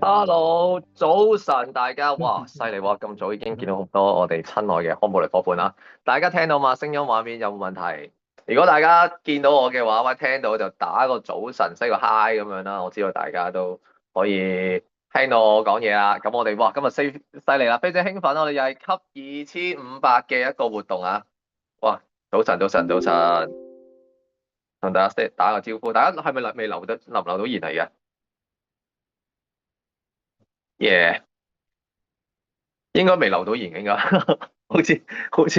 Hello，早晨大家，哇，犀利喎！咁早已經見到好多我哋親愛嘅康布雷伙伴啦。大家聽到嘛？聲音畫面有冇問題？如果大家見到我嘅話，或者聽到就打個早晨，say 個 hi 咁樣啦。我知道大家都可以聽到我講嘢啦。咁我哋哇，今日犀利啦，非常興奮，我哋又係級2500嘅一個活動啊！哇，早晨，早晨，早晨，同大家打個招呼。大家係咪未留唔留到言嚟嘅？耶！應該未留到言，應該好似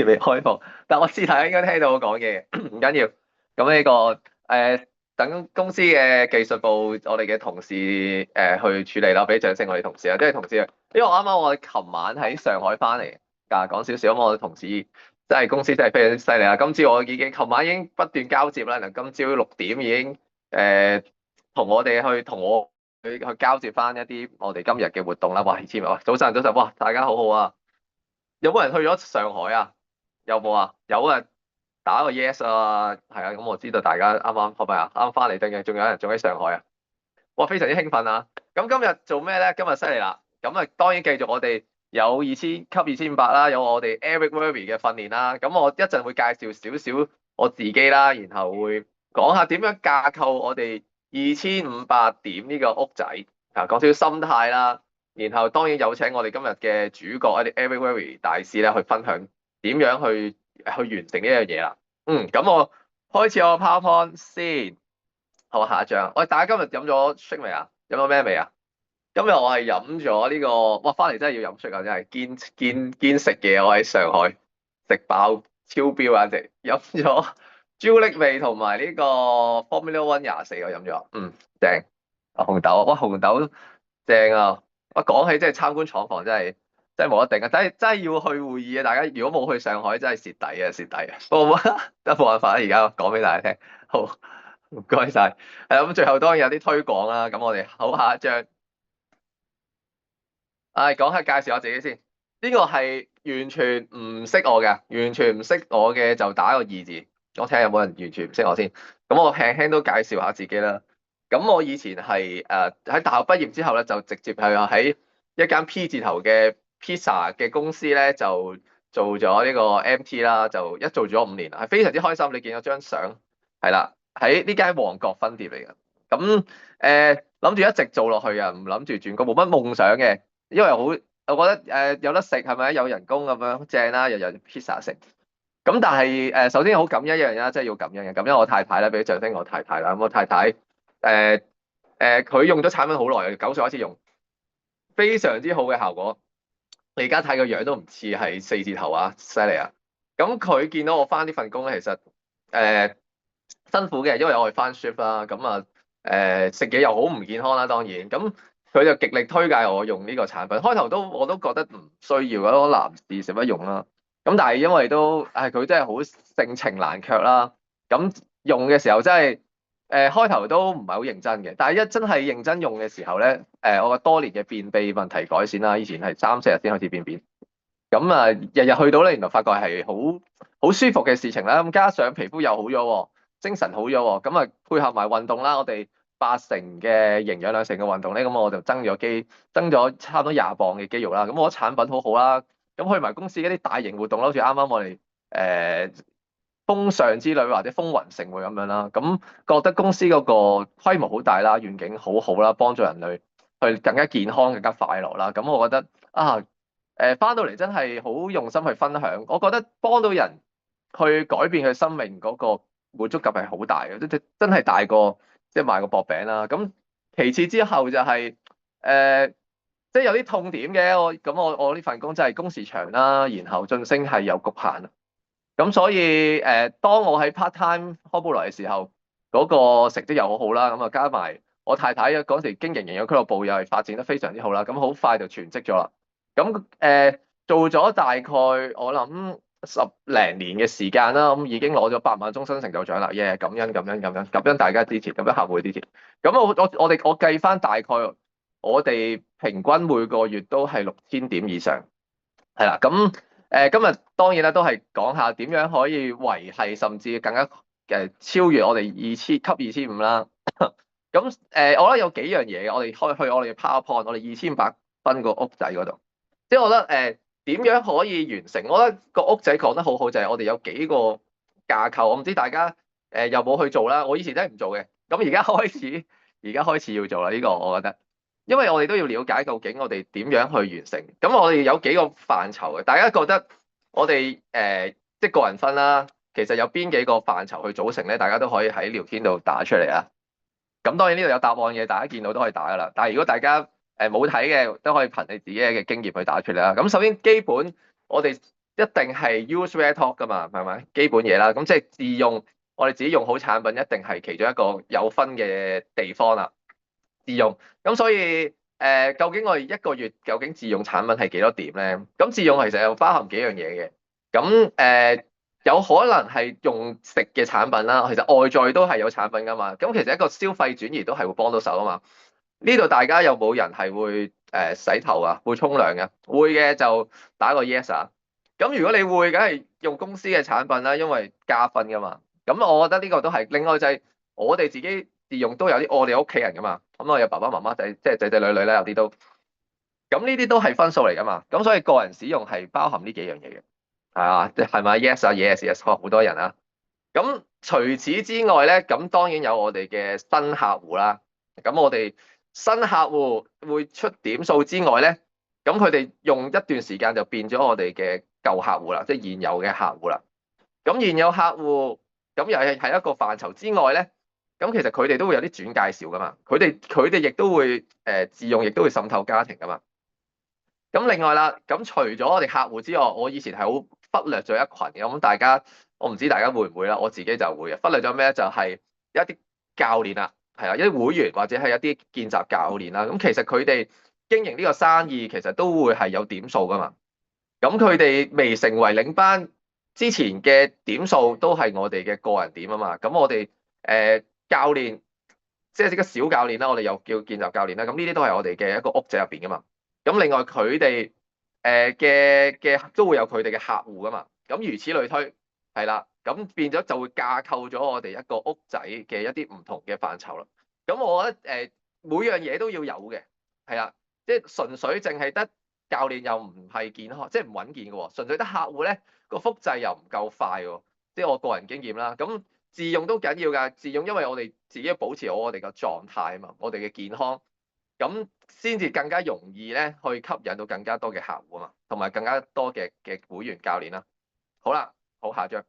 未開放，但我知大家應該聽到我講嘢，唔緊要。咁呢個等公司嘅技術部我哋嘅同事去處理啦，俾掌聲我哋同事啊，即係同事，因為我哋琴晚喺上海翻嚟，講少少咁，我哋同事真係公司真係非常之犀利啊！今朝我已經琴晚已經不斷交接啦，嗱今朝6點已經同我哋同我。去交接翻一啲我哋今日嘅活動啦。哇，千哇，早晨早晨，哇，大家好好啊！有冇人去咗上海啊？有冇啊？有啊，打個 yes 啊！係啊，咁我知道大家啱啱係咪啊？啱翻嚟定嘅，仲有人仲喺上海啊！哇，非常之興奮啊！咁今日做咩咧？今日犀利啦！咁啊，當然繼續我哋有級2500啦，有我哋 Eric Worre 嘅訓練啦。咁我一陣會介紹少少我自己啦，然後會講下點樣架構我哋2500點呢個屋仔啊，講少少心態啦。然後當然有請我哋今日嘅主角一啲 Eric Worre 大師咧，去分享點樣去完成呢樣嘢啦。咁我開始我個 PowerPoint 先。好，下一張。喂，大家今日飲咗 shake 未啊？飲咗咩味啊？今日我係飲咗呢個，哇！翻嚟真係要飲 shake 啊！真係堅食嘢。我喺上海食飽超標啊！直飲咗朱古力味同埋呢個 Formula One 24，我飲咗，正。啊紅豆，哇紅豆正啊！我講起真係參觀廠房真係冇得頂啊！真係要去會議啊！大家如果冇去上海真係蝕底啊蝕底啊！不過都冇辦法，而家講俾大家聽。好。唔該晒，係啦，咁最後當然有啲推廣啦，咁我哋好下一張，講下介紹下自己先。呢個係完全唔識我嘅，完全唔識我嘅就打個二字，我睇下有冇人完全唔識我先。咁我輕輕都介紹下自己啦。咁我以前係喺大學畢業之後咧，就直接係喺一間 P 字頭嘅 pizza 嘅公司咧，就做咗呢個 MT 啦，就一做咗5年，係非常之開心。你見到張相係啦。喺呢間旺角分店嚟嘅，咁諗住一直做落去啊，唔諗住轉工，冇乜夢想嘅，因為我覺得有得食係咪有人工咁樣正啦，日日 pizza 食。咁但係首先好感恩一樣嘢啦，即係要感恩嘅，感恩我太太啦，俾掌聲我太太啦。咁我太太佢用咗產品好耐，9歲開始用，非常之好嘅效果。你而家睇個樣都唔似係4字頭啊，犀利啊！咁佢見到我翻呢份工咧，其實誒辛苦嘅，因為我係翻 shift 啦，咁啊食嘢又好唔健康啦，當然，咁佢就極力推介我用呢個產品。開頭我都覺得唔需要嘅，男士使乜用啦。咁但係因為都佢真係好盛情難卻啦，咁用嘅時候真係開頭都唔係好認真嘅，但係一真係認真用嘅時候咧，我個多年嘅便秘問題改善啦，以前係3、4日先開始便便。咁啊，日日去到咧，原來發覺係好舒服嘅事情啦。咁加上皮膚又好咗喎，精神好咗喎。咁啊，配合埋運動啦，我哋8成嘅營養2成嘅運動咧，咁我就增咗差唔多20磅嘅肌肉啦。咁我覺得產品好好啦。咁去埋公司一啲大型活動啦，好似啱啱我哋風尚之旅或者風雲盛會咁樣啦。咁覺得公司嗰個規模好大啦，願景好好啦，幫助人類去更加健康、更加快樂啦。咁我覺得啊〜翻到嚟真係好用心去分享，我覺得幫到人去改變佢生命嗰個滿足感係好大嘅，真係大過即係賣個薄餅啦。咁其次之後就係即係有啲痛點嘅，我呢份工真係工時長啦，然後晉升係有局限。咁所以當我喺 part time 開鋪來嘅時候，嗰個成績又好好啦，咁啊加埋我太太嗰時經營營養俱樂部又係發展得非常之好啦，咁好快就全職咗啦。咁做咗大概我諗10零年嘅時間啦，咁已經攞咗8萬終身成就獎啦，感恩感恩感恩感恩大家支持，感恩客戶支持。咁我計翻大概我哋平均每個月都係6000點以上，係啦。咁今日當然啦，都係講下點樣可以維繫甚至更加超越我哋級2500啦。咁我覺得有幾樣嘢嘅，我哋開去我哋嘅 PowerPoint，我哋2800個屋仔嗰度，即係我覺得點樣可以完成？我覺得個屋仔講得好好，就係我哋有幾個架構。我唔知大家有冇去做啦，我以前真係唔做嘅，咁而家開始要做啦。呢個我覺得，因為我哋都要了解究竟我哋點樣去完成。咁我哋有幾個範疇嘅，大家覺得我哋即係個人分啦，其實有邊幾個範疇去組成咧？大家都可以喺聊天度打出嚟啊！咁當然呢度有答案嘅，大家見到都可以打噶啦。但係如果大家冇睇嘅，都可以憑你自己嘅經驗去打出嚟啦。咁首先基本我哋一定係 use where talk 噶嘛，係咪？基本嘢啦。咁即係自用，我哋自己用好產品一定係其中一個有分嘅地方啦。自用。咁所以究竟我哋一個月究竟自用產品係幾多點咧？咁自用其實又包含幾樣嘢嘅。咁有可能係用食嘅產品啦，其實外在都係有產品噶嘛。咁其實一個消費轉移都係會幫到手啊嘛。呢度大家有冇人係會洗頭啊？會沖涼嘅？會嘅就打個 yes 啊。咁如果你會，梗係用公司嘅產品啦，因為加分噶嘛。咁我覺得呢個都係。另外就係我哋自己自用都有啲我哋屋企人噶嘛。咁我有爸爸媽媽仔，即係仔仔女女咧，有啲都。咁呢啲都係分數嚟噶嘛。咁所以個人使用係包含呢幾樣嘢嘅。係啊，即係咪 yes 啊，yes yes，好多人啊。咁除此之外咧，咁當然有我哋嘅新客戶啦。咁我哋新客戶會出點數之外咧，咁佢哋用一段時間就變咗我哋嘅舊客戶啦，即係現有嘅客戶啦。咁現有客戶咁又係一個範疇之外咧，咁其實佢哋都會有啲轉介紹噶嘛。佢哋亦都會自用，亦都會滲透家庭噶嘛。咁另外啦，咁除咗我哋客戶之外，我以前係好忽略咗一群嘅。咁大家，我唔知大家會唔會啦，我自己就會忽略咗咩？就係一啲教練啦，係啊，一啲會員或者係一啲見習教練啦。咁其實佢哋經營呢個生意，其實都會係有點數噶嘛。咁佢哋未成為領班之前嘅點數，都係我哋嘅個人點啊嘛。咁我哋教練，即係個小教練啦，我哋又叫見習教練啦。咁呢啲都係我哋嘅一個屋仔入邊噶嘛。咁另外佢哋嘅都會有佢哋嘅客戶噶嘛，咁如此類推，係啦，咁變咗就會架構咗我哋一個屋仔嘅一啲唔同嘅範疇啦。咁我覺得每樣嘢都要有嘅，係啦，即係純粹淨係得教練又唔係健康，即係唔穩健嘅喎，純粹得客戶咧個複製又唔夠快喎，即係我個人經驗啦。咁自用都緊要㗎，自用因為我哋自己要保持好我哋嘅狀態啊嘛，我哋嘅健康。咁先至更加容易咧，去吸引到更加多嘅客戶啊嘛，同埋更加多嘅會員教練啦。好啦，好，下張。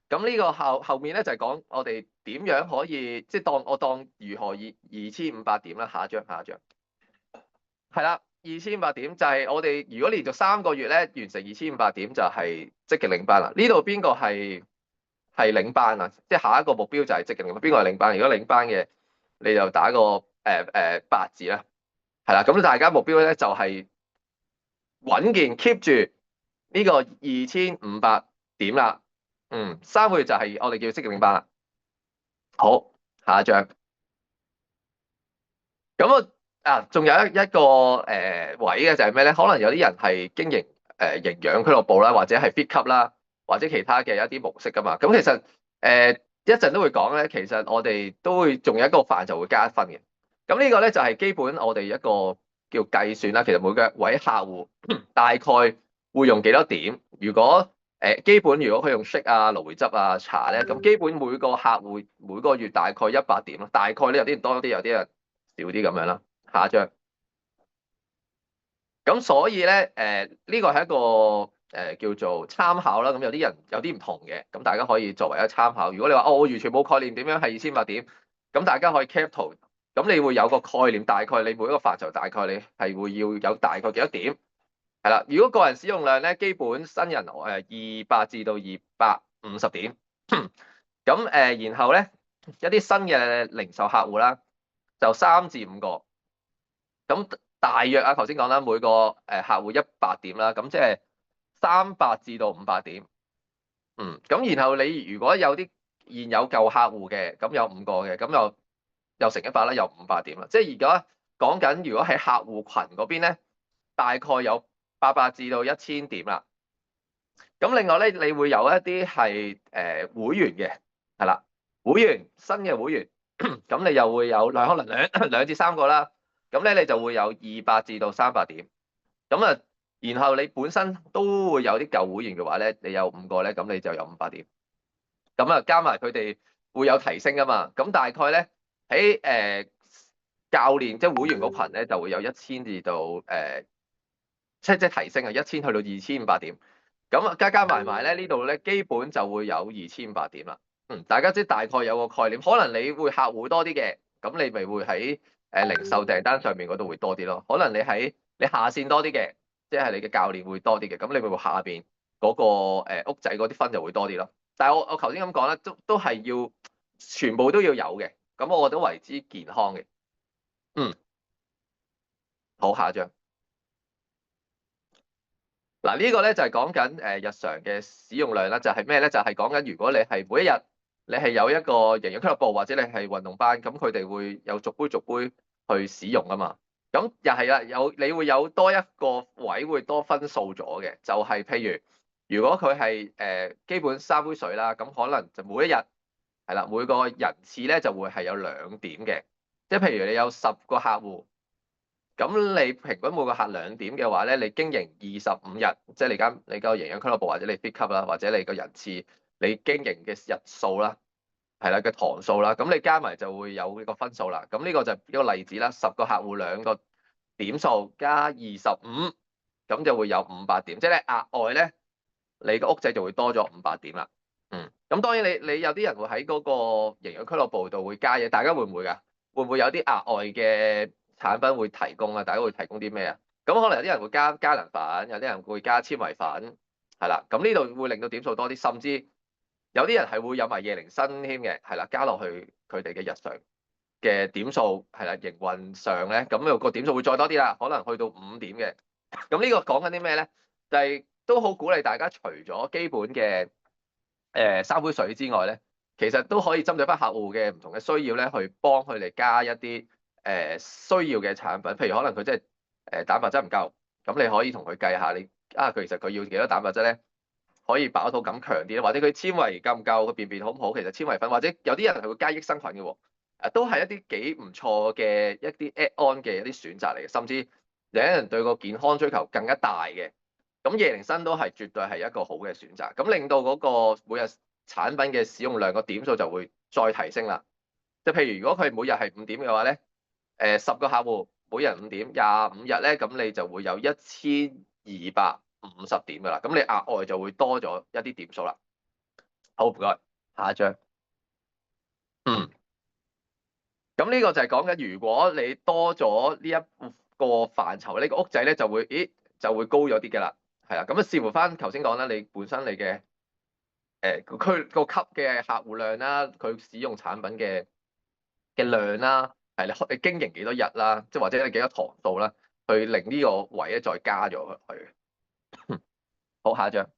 咁呢個後面咧就係講我哋點樣可以，即係當如何2500點啦。下一張，下一張。係啦，2500點就係我哋如果連續3個月咧完成2500點就係積極領班啦。呢度邊個係領班啊？即係下一個目標就係積極領班。邊個係領班？如果領班嘅，你就打個8字啦。係啦，咁大家目標咧就係穩健 keep 住呢個2500點啦。3個月就係我哋叫積極領班啦。好，下一張。咁仲有一個位嘅就係咩咧？可能有啲人係經營營養俱樂部啦，或者係 fit club 啦，或者其他嘅一啲模式噶嘛。咁其實一陣都會講咧，其實我哋都會仲有一個範就會加一分嘅。咁呢個咧就係基本我哋一個叫計算啦。其實每個位客戶大概會用幾多點？如果基本如果佢用 shake 啊、蘆薈汁啊、茶咧，咁基本每個客戶每個月大概100點咯。大概咧有啲人多啲，有啲人少啲咁樣啦。下一張。咁所以咧呢個係一個叫做參考啦。咁有啲人有啲唔同嘅，咁大家可以作為一個參考。如果你話我完全冇概念點樣係2500點，咁大家可以 cap 圖。咁你會有個概念，大概你每一個範疇大概你係會要有大概幾多點？係啦，如果個人使用量咧，基本新人200至到250點。咁然後咧一啲新嘅零售客戶啦，就3至5個。咁大約頭先講啦，每個客戶100點啦，咁即係300至到500點。咁然後你如果有啲現有舊客戶嘅，咁有5個嘅，咁又乘100啦，有500點啦。即係而家講緊，如果喺客戶群嗰邊咧，大概有800至到1000點啦。咁另外咧，你會有一啲係會員嘅，係啦，會員新嘅會員。咁你又會有可能兩至三個啦，咁咧你就會有200至到300點，咁啊，然後你本身都會有啲舊會員嘅話咧，你有5個咧，咁你就有500點，咁啊加埋佢哋會有提升噶嘛，咁大概咧喺教練即係會員嗰群咧就會有1000至到即係提升啊，1000去到2500點。咁啊，加埋埋咧，呢度咧基本就會有2500點啦。大家即係大概有個概念，可能你會客戶多啲嘅，咁你咪會喺零售訂單上面嗰度會多啲咯。可能你下線多啲嘅，即係你嘅教練會多啲嘅，咁你咪會下邊嗰個屋仔嗰啲分就會多啲咯。但係我頭先咁講啦，都係要全部都要有嘅，咁我覺得為之健康嘅。好，下一張。嗱，呢個咧就係講緊日常嘅使用量啦，就係咩咧？就係講緊如果你係每一日你係有一個營養俱樂部或者你係運動班，咁佢哋會有逐杯逐杯去使用啊嘛。咁又係啦，你會有多一個位會多分數咗嘅，就係譬如如果佢係基本3杯水啦，咁可能就每一日係啦，每個人次咧就會係有2點嘅，即係譬如你有10個客戶。咁你平均每個客2點嘅話咧，你經營25日，即係你個營養俱樂部或者你 fit 級啦，或者你個人次，你經營嘅日數啦，係啦嘅堂數啦，咁你加埋就會有呢個分數啦。咁呢個就一個例子啦，10個客戶2個點數加25，咁就會有500點，即係咧額外咧，你個屋仔就會多咗500點啦。咁當然你有啲人會喺嗰個營養俱樂部度會加嘢，大家會唔會㗎？會唔會有啲額外嘅產品會提供啊？大家會提供啲咩啊？咁可能有啲人會加膠能粉，有啲人會加纖維粉，係啦。咁呢度會令到點數多啲，甚至有啲人係會有埋椰靈參添嘅，係啦，加落去佢哋嘅日常嘅點數係啦，營運上咧，咁個點數會再多啲啦，可能去到5點嘅。咁呢個講緊啲咩咧？就係都好鼓勵大家，除咗基本嘅3杯水之外咧，其實都可以針對翻客戶嘅唔同嘅需要咧，去幫佢哋加一啲需要嘅產品。譬如可能佢真係蛋白質唔夠，咁你可以同佢計下佢其實佢要幾多蛋白質咧，可以飽肚感強啲咧，或者佢纖維夠唔夠，個便便好唔好？其實纖維粉或者有啲人係會加益生菌嘅喎，都係一啲幾唔錯嘅一啲 add-on 嘅一啲選擇嚟嘅，甚至有啲人對個健康追求更加大嘅。咁椰靈參都係絕對係一個好嘅選擇，咁令到嗰個每日產品嘅使用量個點數就會再提升啦。即係譬如如果佢每日係5點嘅話咧，10個客戶每人5點，25日咧，咁你就會有1250點㗎啦。咁你額外就會多咗一啲點數啦。好，唔該，下一張。咁呢個就係講緊，如果你多咗呢一個範疇，呢個屋仔咧就會高咗啲嘅啦。係啦，咁啊視乎翻頭先講啦，你本身你嘅個級嘅客戶量啦，佢使用產品嘅量啦，係你經營幾多日啦，即係或者你幾多堂數啦，去令呢個位咧再加咗佢。好，下一張。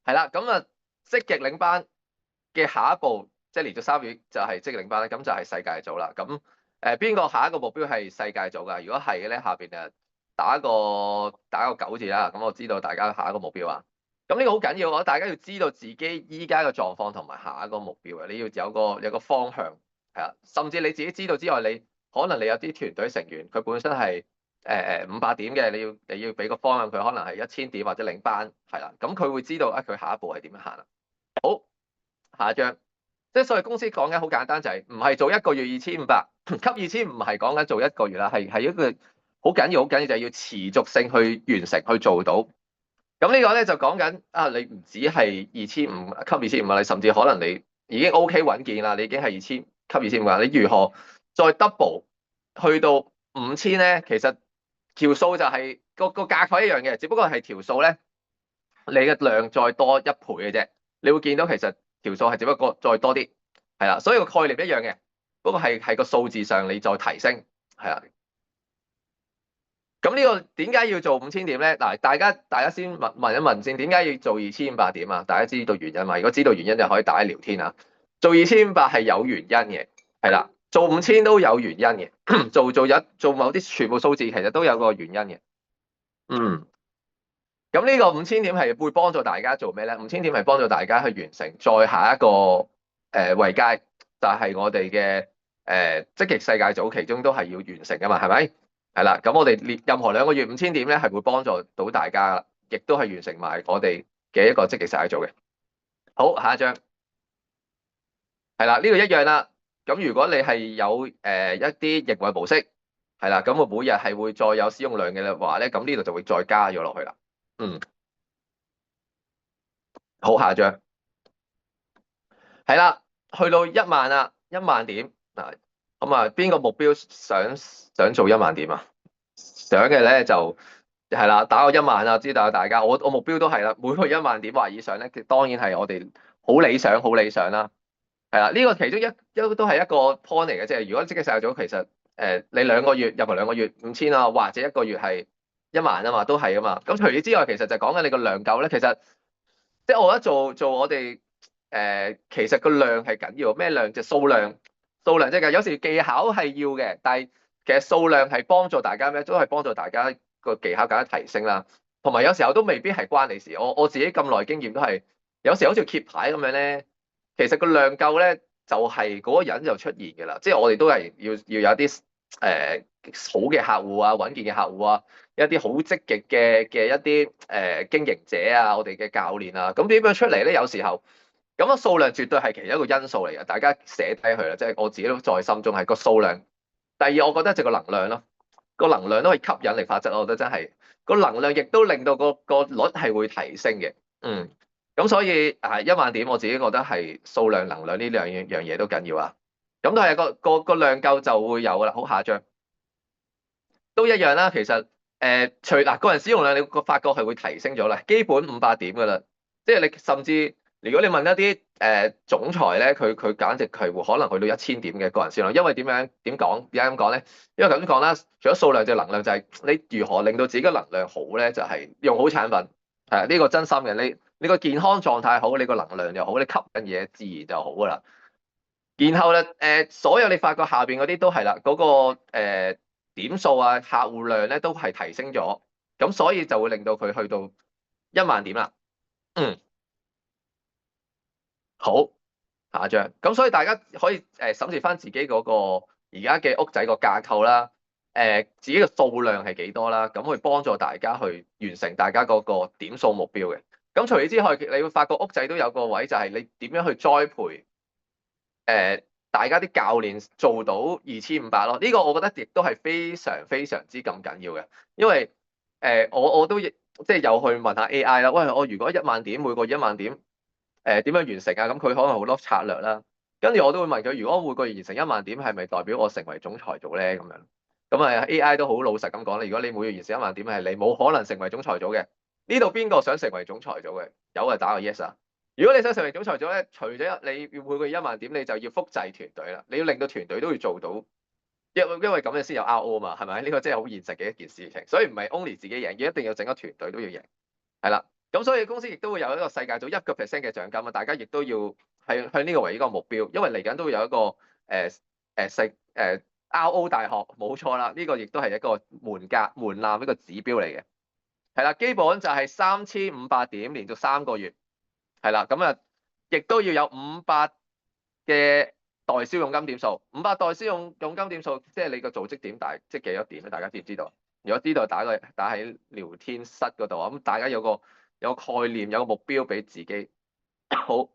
係啦，咁啊積極領班嘅下一步，即係連續3個月就係積極領班咧，咁就係世界組啦。咁邊個下一個目標係世界組㗎？如果係嘅咧，下邊啊打個9字啦，咁我知道大家下一個目標啊。咁呢個好緊要，我大家要知道自己依家嘅狀況同埋下一個目標啊，你要有個方向係啊，甚至你自己知道之外，你可能你有啲團隊成員佢本身係500點嘅，你要俾個方向佢，可能係1000點或者領班係啦，咁佢會知道佢下一步係點樣行啦。好，下一張，即係所謂公司講緊好簡單，就係唔係做1個月2500，級2000唔係講緊做1個月啦，係一個好緊要就係要持續性去完成去做到。咁呢個咧就講緊你唔止係2500級2500，你甚至可能你已經 OK 穩健啦，你已經係2000級2500，你如何再 double 去到5000咧？其實條數就係個架構一樣嘅，只不過係條數咧，你嘅量再多1倍嘅啫。你會見到其實條數係只不過再多啲，係啦，所以個概念一樣嘅，不過係個數字上你再提升，係啦。咁呢個點解要做5000點咧？嗱，大家先問一問先，點解要做2500點啊？大家知道原因嘛？如果知道原因就可以大家聊天啊。做2500係有原因嘅，係啦，做5000都有原因嘅，做某啲全部數字其實都有個原因嘅。咁呢個5000點係會幫助大家做咩咧？5000點係幫助大家去完成再下一個位階，就係我哋嘅積極世界組其中都係要完成噶嘛，係咪？係啦，咁我哋列任何2個月5000點咧，係會幫助到大家，亦都係完成埋我哋嘅一個積極世界組嘅。好，下一張係啦，呢個一樣啦。咁如果你係有一啲營運模式係啦，咁我每日係會再有使用量嘅話咧，咁呢度就會再加咗落去啦。嗯，好，下一張係啦，去到1萬啦，1萬點嗱，咁啊邊個目標想做1萬點啊？想嘅咧就係啦，打個1萬啊，知道大家，我目標都係啦，每個1萬點或以上咧，當然係我哋好理想，好理想啦。係啦，呢個其中一都係一個 point 嚟嘅，即係如果積極世界組其實你任何兩個月5000啊，或者一個月係1萬啊嘛，都係啊嘛。咁除此之外，其實就講緊你個量夠咧。其實即係我覺得做我哋其實個量係緊要，咩量？就數量即係有時技巧係要嘅，但係其實數量係幫助大家咩？都係幫助大家個技巧更加提升啦。同埋有時候都未必係關你事。我自己咁耐經驗都係有時好似揭牌咁樣咧。其實個量夠咧，就係嗰個人就出現嘅啦。即係我哋都係要有啲好嘅客戶啊，穩健嘅客戶啊，一啲好積極嘅一啲經營者啊，我哋嘅教練啊，咁點樣出嚟咧？有時候咁個數量絕對係其中一個因素嚟嘅，大家寫低佢啦。即係我自己都在心中係個數量。第二，我覺得就個能量咯，個能量都係吸引力法則，我覺得真係個能量亦都令到個率係會提升嘅。嗯。咁所以1萬點，我自己覺得係數量能量呢兩樣嘢都緊要啊。咁都係個量夠就會有噶啦。好，下一張都一樣啦。其實除個人使用量，你個發覺係會提升咗啦，基本500點噶啦。即係你甚至如果你問一啲總裁咧，佢簡直係會可能去到1000點嘅個人使用量。因為點解咁講咧？因為頭先講啦，除咗數量就能量，就係你如何令到自己嘅能量好咧，就係用好產品。係呢個真心嘅，你個健康狀態好，你個能量又好，你吸引嘢自然就好噶啦。然後咧，所有你發覺下邊嗰啲都係啦，嗰個點數啊、客戶量咧都係提升咗，咁所以就會令到佢去到1萬點啦。嗯，好，下一張。咁所以大家可以審視翻自己嗰個而家嘅屋仔個架構啦，自己嘅數量係幾多啦，咁去幫助大家去完成大家嗰個點數目標嘅。咁除此之外，你會發覺屋仔都有個位，就係你點樣去栽培大家啲教練做到2500咯。呢個我覺得亦都係非常非常之咁緊要嘅，因為我都即係有去問下 AI 啦。喂，我如果1萬點，每個1萬點點樣完成啊？咁佢可能好多策略啦。跟住我都會問佢，如果每個月完成1萬點，係咪代表我成為總裁組咧？咁樣咁AI 都好老實咁講啦。如果你每月完成1萬點，係你冇可能成為總裁組嘅。呢度邊個想成為總裁組嘅？有就打個 yes 啊！如果你想成為總裁組咧，除咗你要每個月1萬點，你就要複製團隊啦。你要令到團隊都要做到，因為咁樣先有 RO 啊嘛，係咪？呢個真係好現實嘅一件事情。所以唔係 only 自己贏，要一定要整個團隊都要贏。係啦，咁所以公司亦都會有一個世界組1%嘅獎金啊！大家亦都要係向呢個為呢個目標，因為嚟緊都會有一個RO 大學，冇錯啦。呢個亦都係一個門檻一個指標嚟嘅。係啦，基本就係3500點連續3個月。係啦，咁亦都要有500嘅代銷佣金點數，500代銷佣金點數，即係你個組織點大，即係幾多點咧？大家知唔知道？如果知道打喺聊天室嗰度啊，咁大家有個概念，有個目標俾自己。好，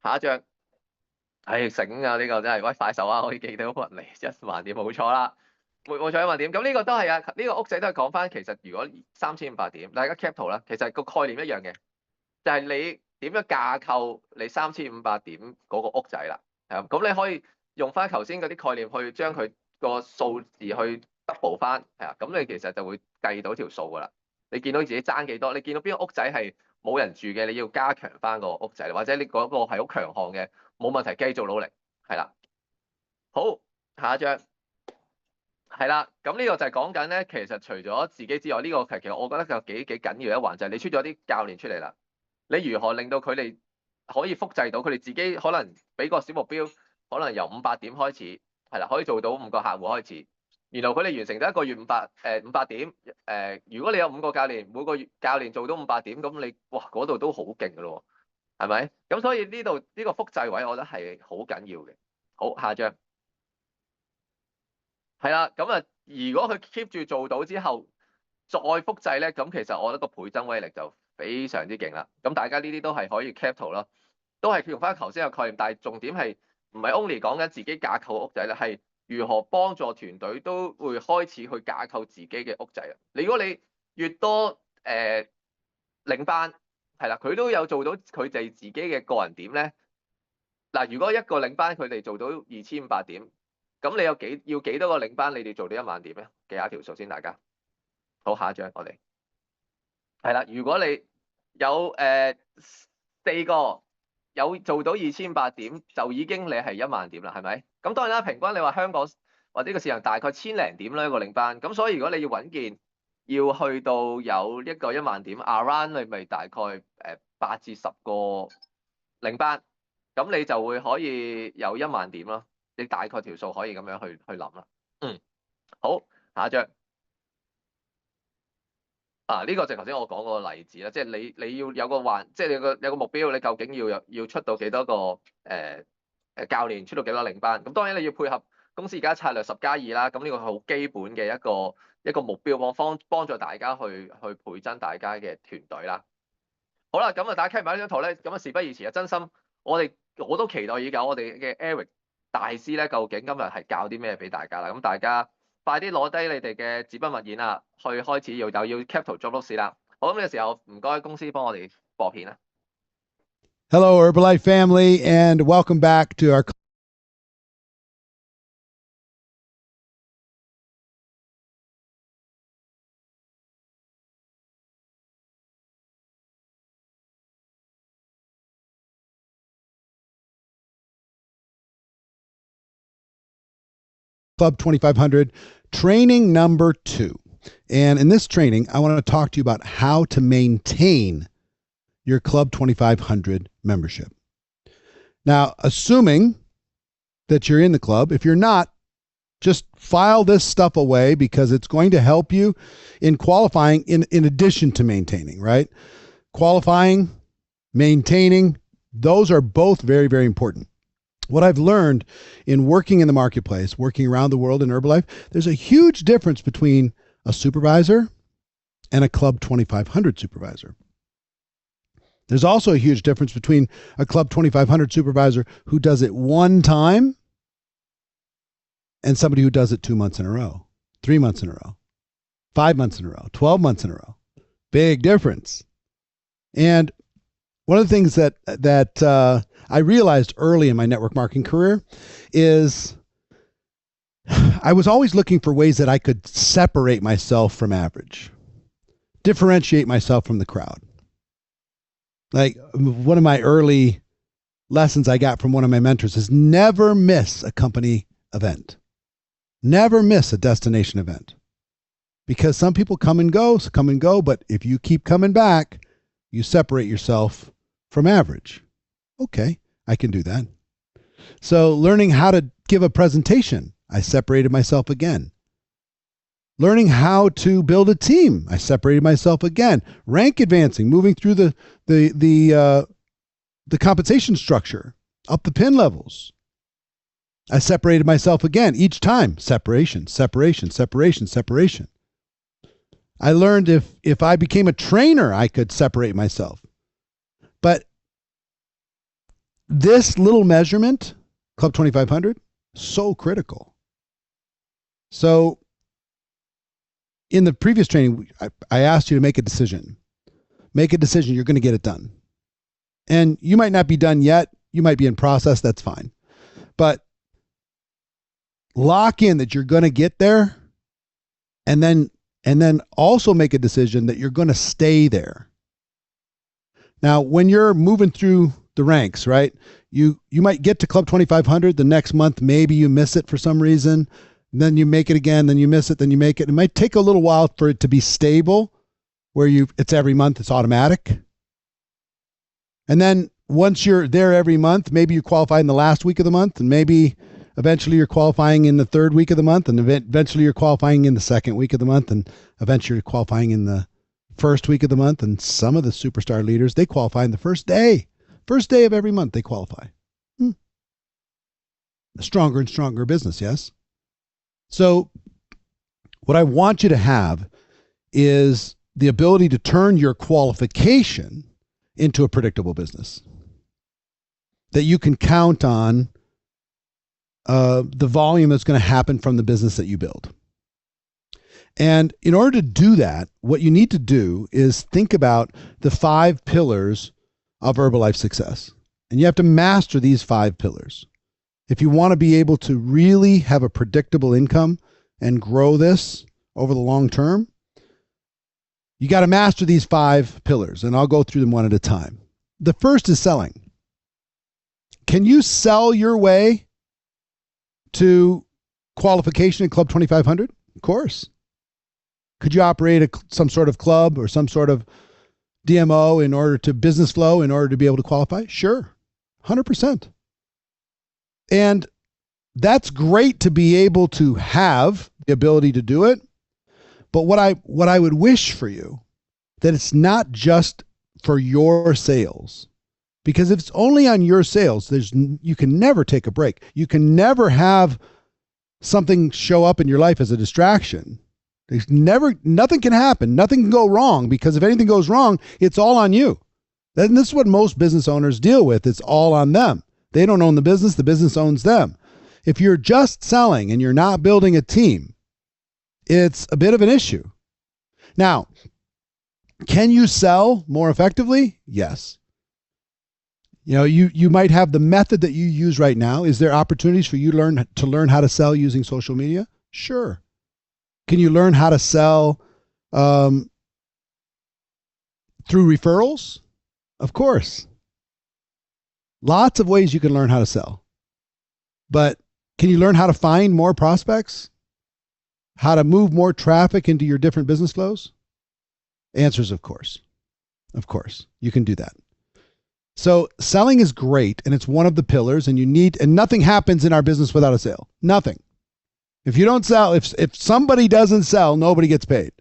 下一張，醒啊！呢個真係喂快手啊，可以記到人嚟1萬點，冇錯啦，冇錯1萬點。咁呢個都係啊，呢個屋仔都係講翻，其實如果3500點，大家 cap 圖啦，其實個概念一樣嘅，就係你點樣架構你3500點嗰個屋仔啦。係咁你可以用翻頭先嗰啲概念去將佢個數字去 double 翻，係啊，咁你其實就會計到條數噶啦。你見到自己爭幾多，你見到邊個屋仔係冇人住嘅，你要加強翻個屋仔，或者你嗰個係好強項嘅，冇問題，繼續努力，係啦。好，下一張，係啦，咁呢個就係講緊咧，其實除咗自己之外，呢個其實我覺得就幾緊要一環，就係你出咗啲教練出嚟啦，你如何令到佢哋可以複製到佢哋自己，可能俾個小目標，可能由500點開始，係啦，可以做到5個客戶開始，然後佢哋完成咗一個月500點，如果你有5個教練，每個月教練做到500點，咁你哇嗰度都好勁噶咯，係咪？咁所以呢度呢個複製位，我覺得係好緊要嘅。好，下一張。係啦，咁啊，如果佢 keep 住做到之後，再複製咧，咁其實我覺得個倍增威力就非常之勁啦。咁大家呢啲都係可以 cap 圖咯，都係用翻頭先嘅概念，但係重點係唔係 only 講緊自己架構屋仔咧，係如何幫助團隊都會開始去架構自己嘅屋仔啊。如果你越多領班係啦，佢都有做到佢哋自己嘅個人點咧。嗱，如果一個領班佢哋做到2500點，咁你要幾多個領班你哋做到10000點咧？計下條數先，大家。好，下一張我哋係啦。如果你有4個有做到2800點，就已經你係10000點啦，係咪？咁當然啦，平均你話香港或者個市場大概千零點啦一個領班，咁所以如果你要穩健，要去到有一個10000點 ，around 你咪大概8至10個領班，咁你就會可以有10000點咯。你大概條數可以咁樣去諗啦。好，下一張。呢個就頭先我講個例子啦，即係你要有個即係有個目標，你究竟要出到幾多個教練，出到幾多領班？咁當然你要配合公司而家策略10+2啦，咁呢個係好基本嘅一個目標，幫助大家去倍增大家嘅團隊啦。好啦，咁啊大家睇埋呢張圖咧，咁啊事不宜遲啊，真心我都期待已久，我哋嘅 Eric 大師咧，究竟今日係教啲咩俾大家啦？咁大家快啲攞低你哋嘅紙筆墨硯啦，去開始要 cap 圖做碌試啦。好，咁呢個時候唔該公司幫我哋播片啦。Hello, Herbalife family, and welcome back to our Club 2500 training number 2. And in this training, I want to talk to you about how to maintain your Club 2500 membership. Now, assuming that you're in the club, if you're not, just file this stuff away because it's going to help you in qualifying in addition to maintaining, right? Qualifying, maintaining, those are both very, very important. What I've learned in working in the marketplace, working around the world in Herbalife, there's a huge difference between a supervisor and a Club 2500 supervisor. There's also a huge difference between a Club 2500 supervisor who does it one time and somebody who does it 2 months in a row, 3 months in a row, 5 months in a row, 12 months in a row. Big difference. And one of the things that I realized early in my network marketing career is I was always looking for ways that I could separate myself from average, differentiate myself from the crowd. Like one of my early lessons I got from one of my mentors is never miss a company event. Never miss a destination event. Because some people come and go, but if you keep coming back, you separate yourself from average. Okay, I can do that. So learning how to give a presentation, I separated myself again. Learning how to build a team, I separated myself again. Rank advancing, moving through the compensation structure, up the pin levels. I separated myself again. Each time, separation, separation, separation, separation. I learned if I became a trainer, I could separate myself. But this little measurement, Club 2500, so critical. So in the previous training, I asked you to make a decision. Make a decision. You're going to get it done. And you might not be done yet. You might be in process. That's fine. But lock in that you're going to get there. And then also make a decision that you're going to stay there. Now, when you're moving through the ranks, right? You might get to Club 2500 the next month. Maybe you miss it for some reason. Then you make it again, then you miss it, then you make it. It might take a little while for it to be stable, where it's every month, it's automatic. And then once you're there every month, maybe you qualify in the last week of the month, and maybe eventually you're qualifying in the third week of the month, and eventually you're qualifying in the second week of the month, and eventually you're qualifying in the first week of the month. And some of the superstar leaders, they qualify in the first day. First day of every month, they qualify. a stronger and stronger business, yes? So what I want you to have is the ability to turn your qualification into a predictable business that you can count on the volume that's going to happen from the business that you build. And in order to do that, what you need to do is think about the 5 pillars of Herbalife success. And you have to master these 5 pillars. If you want to be able to really have a predictable income and grow this over the long term, you got to master these 5 pillars, and I'll go through them one at a time. The first is selling. Can you sell your way to qualification in Club 2500? Of course. Could you operate some sort of club or some sort of DMO in order to business flow in order to be able to qualify? Sure. 100%. And that's great to be able to have the ability to do it. But what I would wish for you, that it's not just for your sales. Because if it's only on your sales, you can never take a break. You can never have something show up in your life as a distraction. Nothing can happen. Nothing can go wrong, because if anything goes wrong, it's all on you. And this is what most business owners deal with. It's all on them. They don't own the business owns them. If you're just selling and you're not building a team, it's a bit of an issue. Now, can you sell more effectively? Yes. You might have the method that you use right now. Is there opportunities for you to learn how to sell using social media? Sure. Can you learn how to sell through referrals? Of course. Lots of ways you can learn how to sell. But can you learn how to find more prospects? How to move more traffic into your different business flows? Answers, of course. Of course, you can do that. So selling is great, and it's one of the pillars, and nothing happens in our business without a sale. Nothing. If you don't sell, if somebody doesn't sell, nobody gets paid.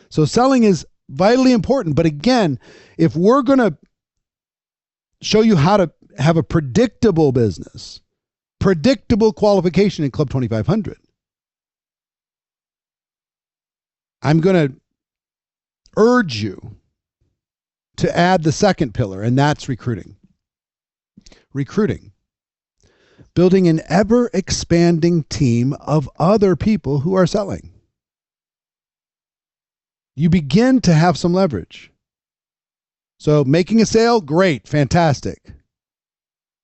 So selling is vitally important. But again, if we're going to show you how to have a predictable business, predictable qualification in Club 2500, I'm going to urge you to add the second pillar, and that's recruiting. Recruiting. Building an ever-expanding team of other people who are selling. You begin to have some leverage. So making a sale, great, fantastic.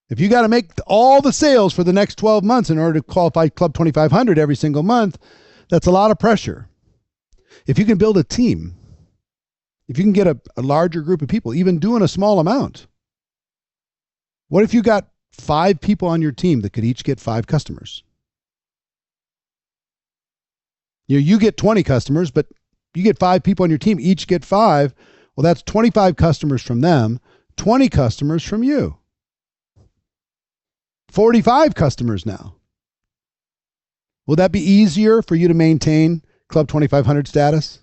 If you got to make all the sales for the next 12 months in order to qualify Club 2500 every single month, that's a lot of pressure. If you can build a team, if you can get a larger group of people, even doing a small amount, what if you got 5 people on your team that could each get 5 customers? You get 20 customers, but you get 5 people on your team, each get 5. Well, that's 25 customers from them, 20 customers from you. 45 customers now. Will that be easier for you to maintain Club 2500 status?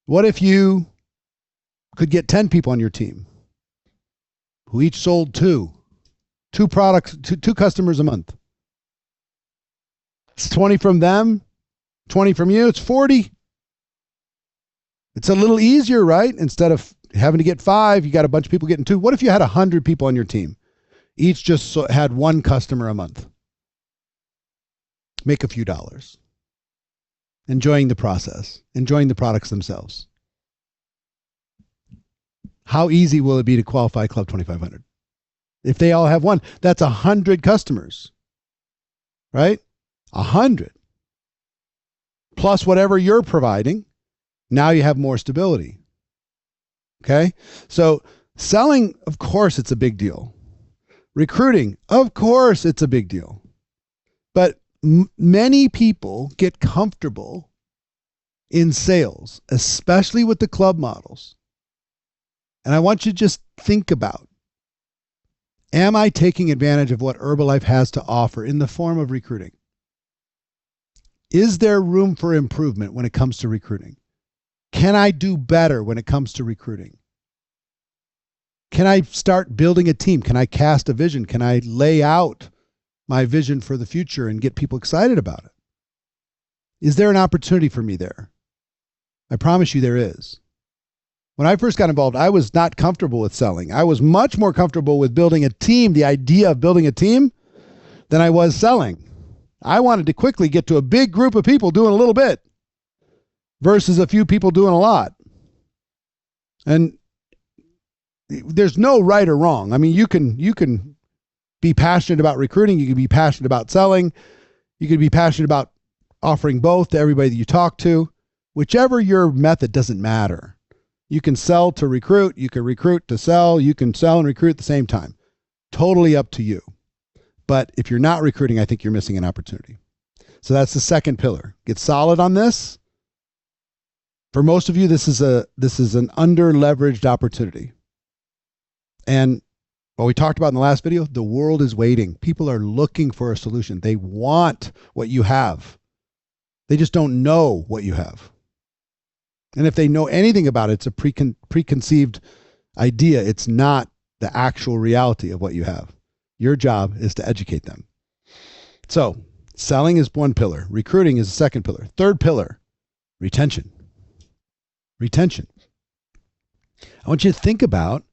What if you could get 10 people on your team who each sold two products, two customers a month? It's 20 from them, 20 from you, it's 40. It's a little easier, right? Instead of having to get 5, you got a bunch of people getting 2. What if you had 100 people on your team? Each just had 1 customer a month. Make a few dollars. Enjoying the process, enjoying the products themselves. How easy will it be to qualify Club 2500? If they all have 1, that's 100 customers, right? 100. Plus whatever you're providing, now you have more stability. Okay? So selling, of course, it's a big deal. Recruiting, of course, it's a big deal. But many people get comfortable in sales, especially with the club models. And I want you to just think about, am I taking advantage of what Herbalife has to offer in the form of recruiting? Is there room for improvement when it comes to recruiting? Can I do better when it comes to recruiting? Can I start building a team? Can I cast a vision? Can I lay out my vision for the future and get people excited about it? Is there an opportunity for me there? I promise you there is. When I first got involved, I was not comfortable with selling. I was much more comfortable with building a team, the idea of building a team, than I was selling. I wanted to quickly get to a big group of people doing a little bit versus a few people doing a lot. And there's no right or wrong. I mean, you can be passionate about recruiting. You can be passionate about selling. You can be passionate about offering both to everybody that you talk to. Whichever your method, doesn't matter. You can sell to recruit. You can recruit to sell. You can sell and recruit at the same time. Totally up to you. But if you're not recruiting, I think you're missing an opportunity. So that's the second pillar. Get solid on this. For most of you, this is an under-leveraged opportunity. And what we talked about in the last video, the world is waiting. People are looking for a solution. They want what you have. They just don't know what you have. And if they know anything about it, it's a preconceived idea. It's not the actual reality of what you have. Your job is to educate them. So selling is one pillar. Recruiting is the second pillar. Third pillar, retention. Retention. I want you to think about,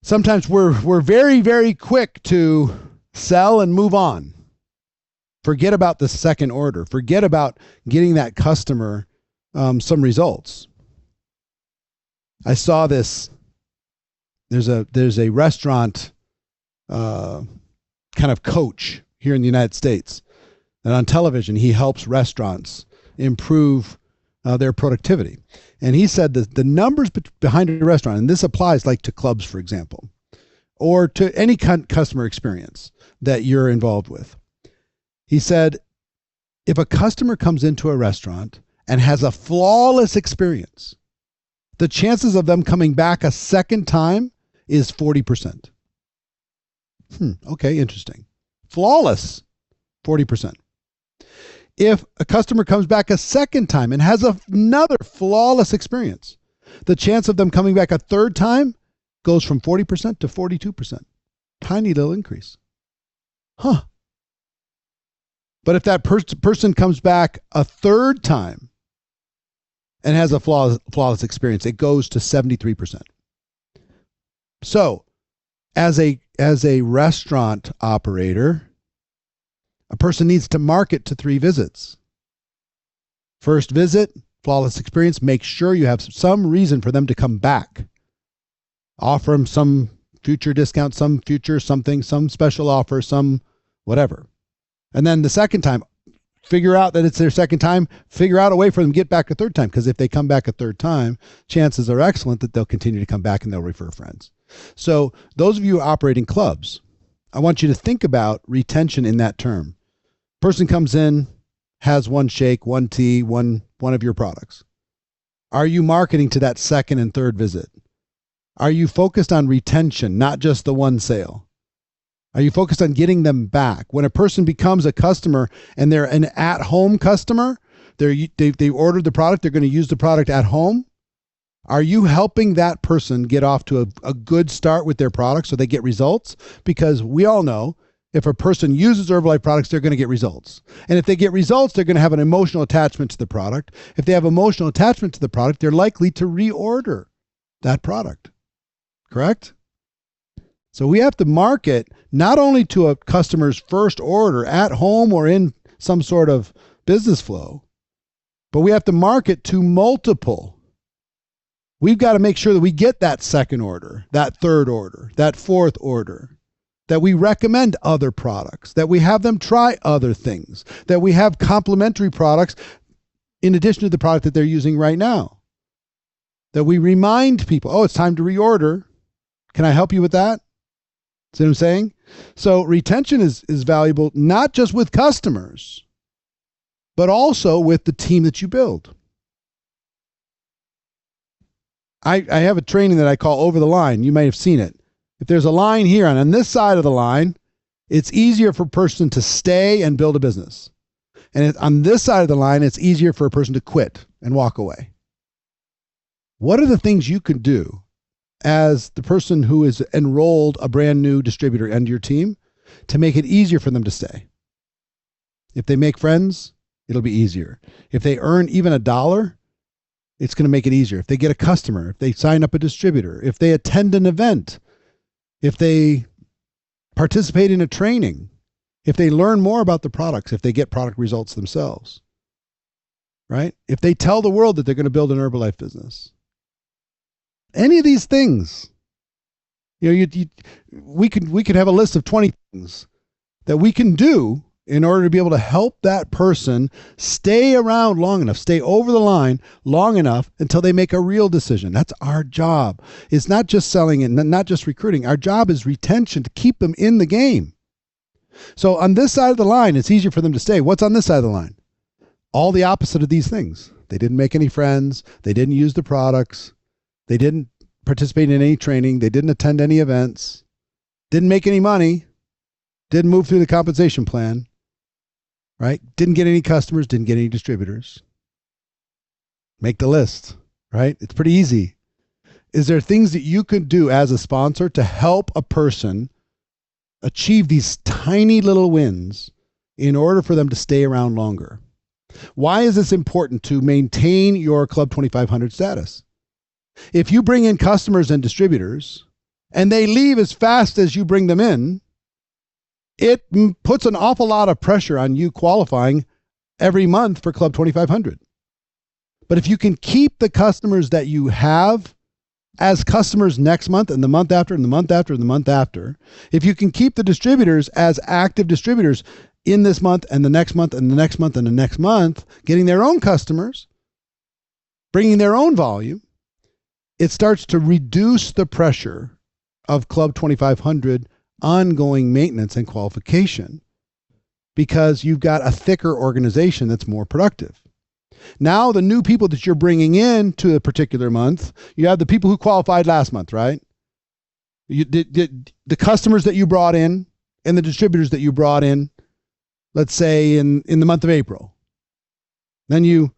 sometimes we're very, very quick to sell and move on. Forget about the second order. Forget about getting that customer some results. I saw this. There's a restaurant kind of coach here in the United States, and on television he helps restaurants improve their productivity. And he said that the numbers behind a restaurant, and this applies like to clubs, for example, or to any customer experience that you're involved with. He said, if a customer comes into a restaurant and has a flawless experience, the chances of them coming back a second time is 40%. Okay, interesting. Flawless, 40%. If a customer comes back a second time and has another flawless experience, the chance of them coming back a third time goes from 40% to 42%. Tiny little increase. But if that person comes back a third time and has a flawless experience, it goes to 73%. So, as a restaurant operator, a person needs to market to 3 visits. First visit, flawless experience. Make sure you have some reason for them to come back. Offer them some future discount, some future something, some special offer, some whatever. And then the second time, figure out that it's their second time. Figure out a way for them to get back a third time. Because if they come back a third time, chances are excellent that they'll continue to come back and they'll refer friends. So those of you operating clubs, I want you to think about retention in that term. Person comes in, has one shake, one tea, one of your products. Are you marketing to that second and third visit? Are you focused on retention, not just the one sale? Are you focused on getting them back? When a person becomes a customer and they're an at-home customer, they ordered the product, they're going to use the product at home. Are you helping that person get off to a good start with their product so they get results? Because we all know if a person uses Herbalife products, they're going to get results. And if they get results, they're going to have an emotional attachment to the product. If they have emotional attachment to the product, they're likely to reorder that product. Correct? So we have to market not only to a customer's first order at home or in some sort of business flow, but we have to market to multiple. We've got to make sure that we get that second order, that third order, that fourth order, that we recommend other products, that we have them try other things, that we have complementary products in addition to the product that they're using right now, that we remind people, oh, it's time to reorder. Can I help you with that? See what I'm saying? So retention is valuable, not just with customers, but also with the team that you build. I have a training that I call Over the Line. You might have seen it. If there's a line here, and on this side of the line, it's easier for a person to stay and build a business. And on this side of the line, it's easier for a person to quit and walk away. What are the things you could do as the person who is enrolled a brand new distributor into your team to make it easier for them to stay. If they make friends, it'll be easier. If they earn even $1, it's going to make it easier. If they get a customer, if they sign up a distributor, if they attend an event, if they participate in a training, if they learn more about the products, if they get product results themselves, right? If they tell the world that they're going to build an Herbalife business. Any of these things, we could have a list of 20 things that we can do in order to be able to help that person stay around long enough, stay over the line long enough until they make a real decision. That's our job. It's not just selling and not just recruiting. Our job is retention, to keep them in the game. So on this side of the line, it's easier for them to stay. What's on this side of the line? All the opposite of these things. They didn't make any friends. They didn't use the products. They didn't participate in any training. They didn't attend any events. Didn't make any money. Didn't move through the compensation plan. Right? Didn't get any customers, didn't get any distributors. Make the list, right? It's pretty easy. Is there things that you could do as a sponsor to help a person achieve these tiny little wins in order for them to stay around longer? Why is this important to maintain your Club 2500 status? If you bring in customers and distributors and they leave as fast as you bring them in, it puts an awful lot of pressure on you qualifying every month for Club 2500. But if you can keep the customers that you have as customers next month and the month after and the month after and the month after, if you can keep the distributors as active distributors in this month and the next month and the next month and the next month, getting their own customers, bringing their own volume, it starts to reduce the pressure of Club 2500 ongoing maintenance and qualification, because you've got a thicker organization that's more productive. Now, the new people that you're bringing in to a particular month, you have the people who qualified last month, right? The customers that you brought in and the distributors that you brought in, let's say in the month of April. Then you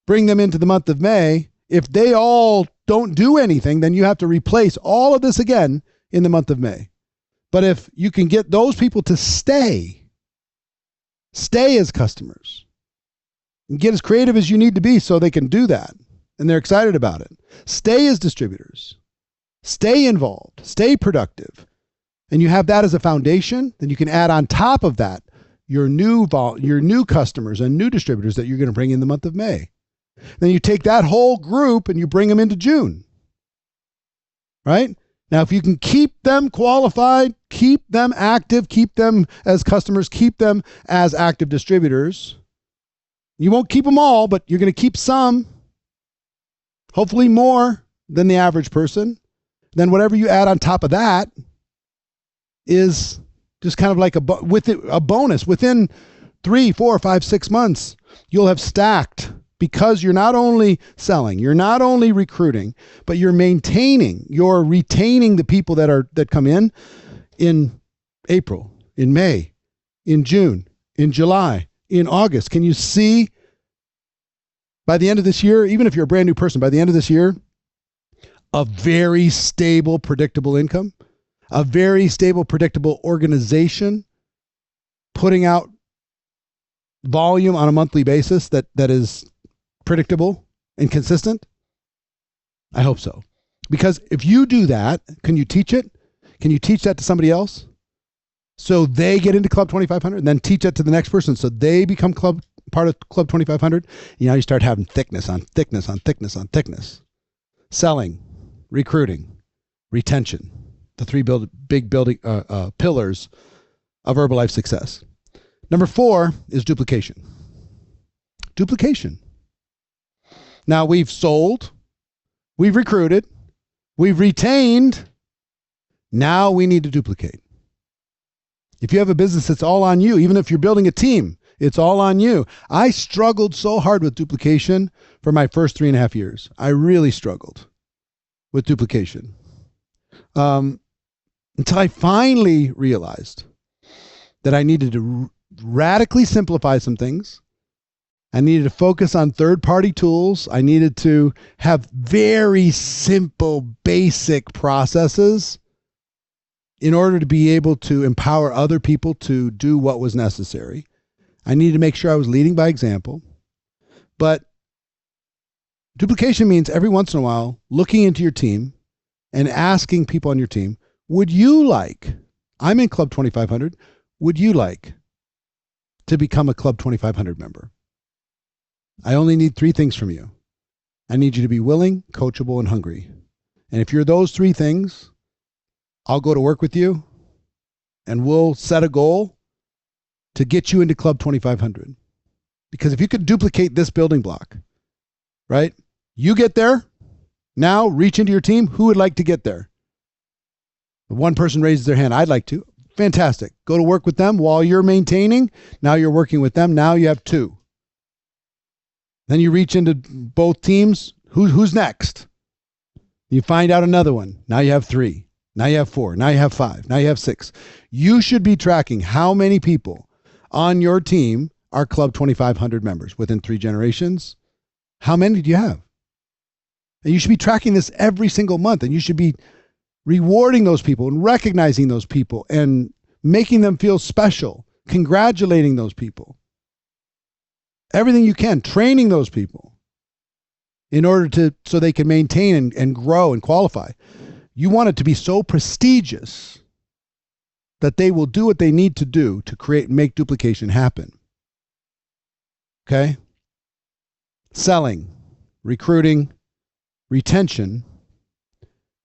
bring them into the month of May. If they all don't do anything, then you have to replace all of this again in the month of May. But if you can get those people to stay as customers, and get as creative as you need to be so they can do that, and they're excited about it. Stay as distributors. Stay involved. Stay productive. And you have that as a foundation, then you can add on top of that your new customers and new distributors that you're going to bring in the month of May. Then you take that whole group and you bring them into June. Right? Now, if you can keep them qualified, keep them active, keep them as customers, keep them as active distributors, you won't keep them all, but you're going to keep some, hopefully more than the average person. Then whatever you add on top of that is just kind of like a bonus. Within 3, 4, 5, 6 months, you'll have stacked, because you're not only selling, you're not only recruiting, but you're retaining the people that come in April, in May, in June, in July, in August. Can you see by the end of this year, even if you're a brand new person, by the end of this year, a very stable, predictable income, a very stable, predictable organization putting out volume on a monthly basis that is predictable and consistent? I hope so. Because if you do that, can you teach it? Can you teach that to somebody else so they get into Club 2500, and then teach that to the next person so they become part of Club 2500? You start having thickness on thickness on thickness on thickness. Selling, recruiting, retention, the three big pillars of Herbalife success. Number 4 is duplication. Duplication. Now, we've sold, we've recruited, we've retained. Now we need to duplicate. If you have a business, it's all on you. Even if you're building a team, it's all on you. I struggled so hard with duplication for my first 3.5 years. I really struggled with duplication until I finally realized that I needed to radically simplify some things. I needed to focus on third-party tools. I needed to have very simple, basic processes in order to be able to empower other people to do what was necessary. I needed to make sure I was leading by example. But duplication means every once in a while looking into your team and asking people on your team, would you like, I'm in Club 2500, would you like to become a Club 2500 member? I only need 3 things from you. I need you to be willing, coachable, and hungry. And if you're those 3 things, I'll go to work with you and we'll set a goal to get you into Club 2500. Because if you could duplicate this building block, right? You get there, now reach into your team. Who would like to get there? One person raises their hand. I'd like to. Fantastic. Go to work with them while you're maintaining. Now you're working with them. Now you have 2. Then you reach into both teams. Who's next? You find out another one. Now you have 3. Now you have 4. Now you have 5. Now you have 6. You should be tracking how many people on your team are Club 2500 members within 3 generations. How many do you have? And you should be tracking this every single month, and you should be rewarding those people and recognizing those people and making them feel special, congratulating those people. Everything you can, training those people in order to, so they can maintain and grow and qualify. You want it to be so prestigious that they will do what they need to do to create and make duplication happen. Okay? Selling, recruiting, retention,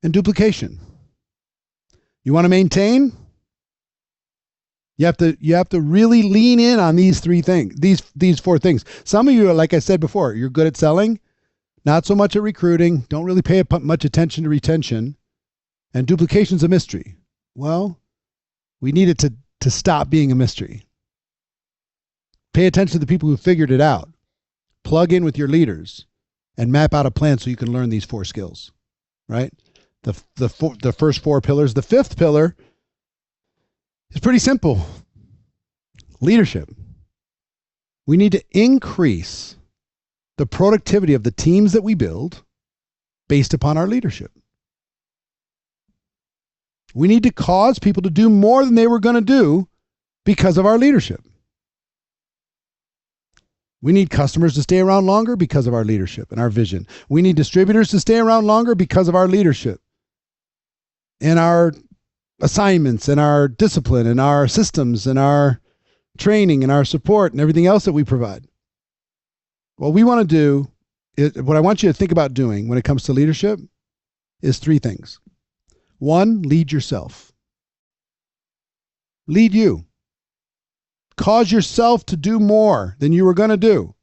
and duplication. You want to maintain? You have to really lean in on these 3 things, these 4 things. Some of you are, like I said before, you're good at selling, not so much at recruiting, don't really pay much attention to retention, and duplication's a mystery. Well, we need it to stop being a mystery. Pay attention to the people who figured it out. Plug in with your leaders and map out a plan so you can learn these 4 skills, right? The first 4 pillars. The 5th pillar is pretty simple. Leadership. We need to increase the productivity of the teams that we build based upon our leadership. We need to cause people to do more than they were going to do because of our leadership. We need customers to stay around longer because of our leadership and our vision. We need distributors to stay around longer because of our leadership and our assignments and our discipline and our systems and our training and our support and everything else that we provide. What we want to do, what I want you to think about doing when it comes to leadership is 3 things. 1, lead yourself. Lead you. Cause yourself to do more than you were going to do.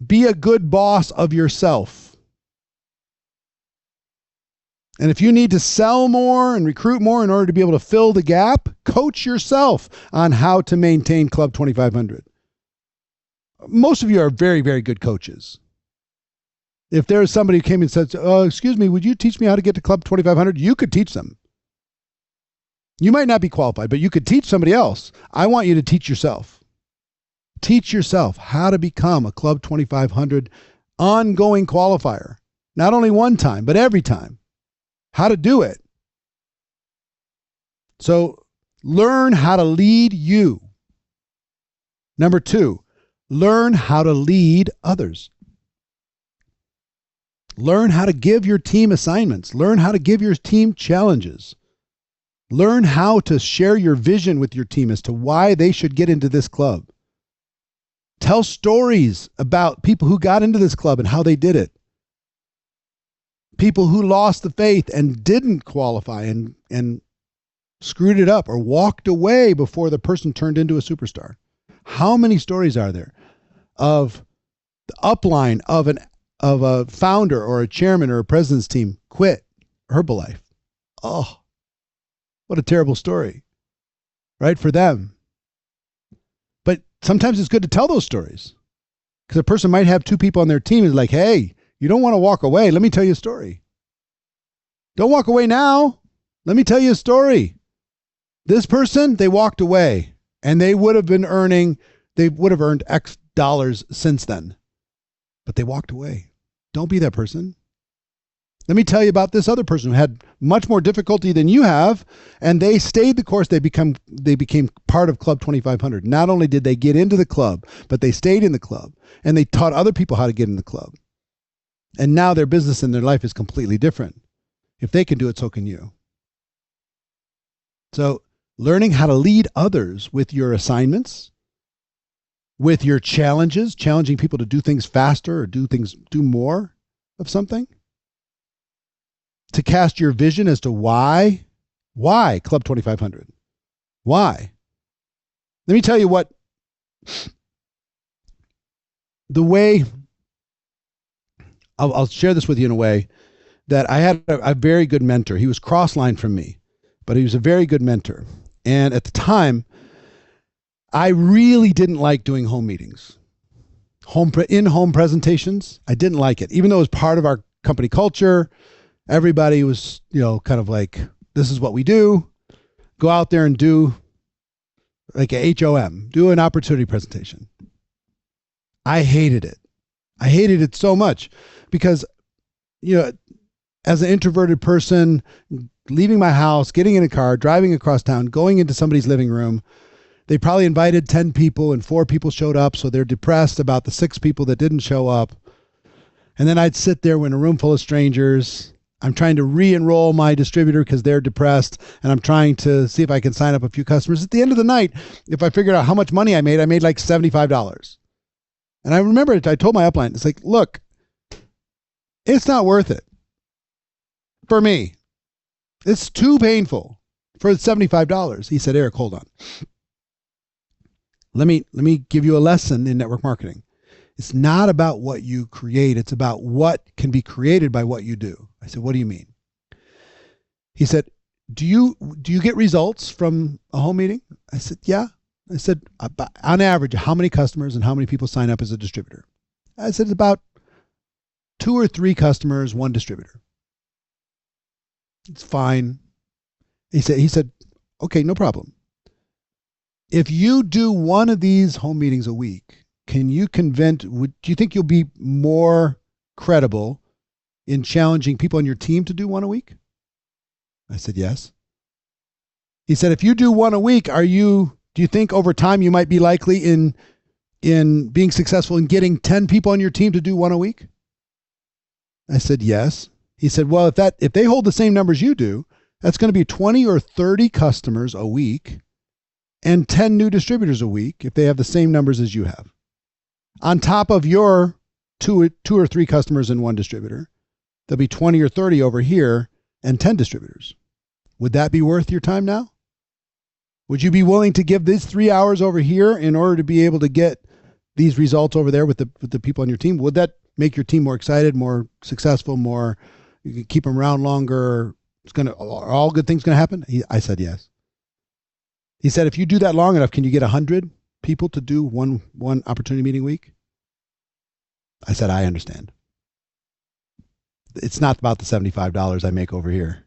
Be a good boss of yourself. And if you need to sell more and recruit more in order to be able to fill the gap, coach yourself on how to maintain Club 2500. Most of you are very, very good coaches. If there is somebody who came and said, "Oh, excuse me, would you teach me how to get to Club 2500?" You could teach them. You might not be qualified, but you could teach somebody else. I want you to teach yourself. Teach yourself how to become a Club 2500 ongoing qualifier. Not only one time, but every time. How to do it. So learn how to lead you. Number 2, learn how to lead others. Learn how to give your team assignments. Learn how to give your team challenges. Learn how to share your vision with your team as to why they should get into this club. Tell stories about people who got into this club and how they did it. People who lost the faith and didn't qualify and screwed it up or walked away before the person turned into a superstar. How many stories are there of the upline of a founder or a chairman or a president's team quit Herbalife? Oh, what a terrible story, right, for them. But sometimes it's good to tell those stories because a person might have 2 people on their team is like, "Hey, you don't want to walk away. Let me tell you a story. Don't walk away now. Let me tell you a story. This person, they walked away and they would have earned X dollars since then, but they walked away." Don't be that person. Let me tell you about this other person who had much more difficulty than you have, and they stayed the course. They became part of Club 2500. Not only did they get into the club, but they stayed in the club, and they taught other people how to get in the club. And now their business and their life is completely different. If they can do it, so can you. So learning how to lead others with your assignments, with your challenges, challenging people to do things faster or do more of something, to cast your vision as to why Club 2500? Why? Let me tell you what, the way, I'll share this with you in a way that I had a very good mentor. He was cross-line from me, but he was a very good mentor. And at the time, I really didn't like doing home meetings, in-home presentations. I didn't like it, even though it was part of our company culture. Everybody was, kind of like, this is what we do. Go out there and do like a HOM, do an opportunity presentation. I hated it. I hated it so much because, as an introverted person, leaving my house, getting in a car, driving across town, going into somebody's living room, they probably invited 10 people and 4 people showed up. So they're depressed about the 6 people that didn't show up. And then I'd sit there in a room full of strangers. I'm trying to re-enroll my distributor because they're depressed, and I'm trying to see if I can sign up a few customers. At the end of the night, if I figured out how much money I made like $75. And I remember I told my upline, it's like, look, it's not worth it for me. It's too painful for $75. He said, Eric, hold on. Let me give you a lesson in network marketing. It's not about what you create. It's about what can be created by what you do. I said, what do you mean? He said, do you get results from a home meeting? I said, yeah. I said, on average, how many customers and how many people sign up as a distributor? I said, it's about 2 or 3 customers, 1 distributor. It's fine. He said, okay, no problem. If you do one of these home meetings a week, do you think you'll be more credible in challenging people on your team to do one a week? I said, yes. He said, if you do one a week, do you think over time you might be likely in being successful in getting 10 people on your team to do one a week? I said, yes. He said, well, if they hold the same numbers you do, that's going to be 20 or 30 customers a week and 10 new distributors a week if they have the same numbers as you have. On top of your 2 or 3 customers and 1 distributor, there'll be 20 or 30 over here and 10 distributors. Would that be worth your time now? Would you be willing to give these 3 hours over here in order to be able to get these results over there with the people on your team? Would that make your team more excited, more successful, you can keep them around longer? Are all good things going to happen? I said, yes. He said, if you do that long enough, can you get 100 people to do one opportunity meeting a week? I said, I understand. It's not about the $75 I make over here.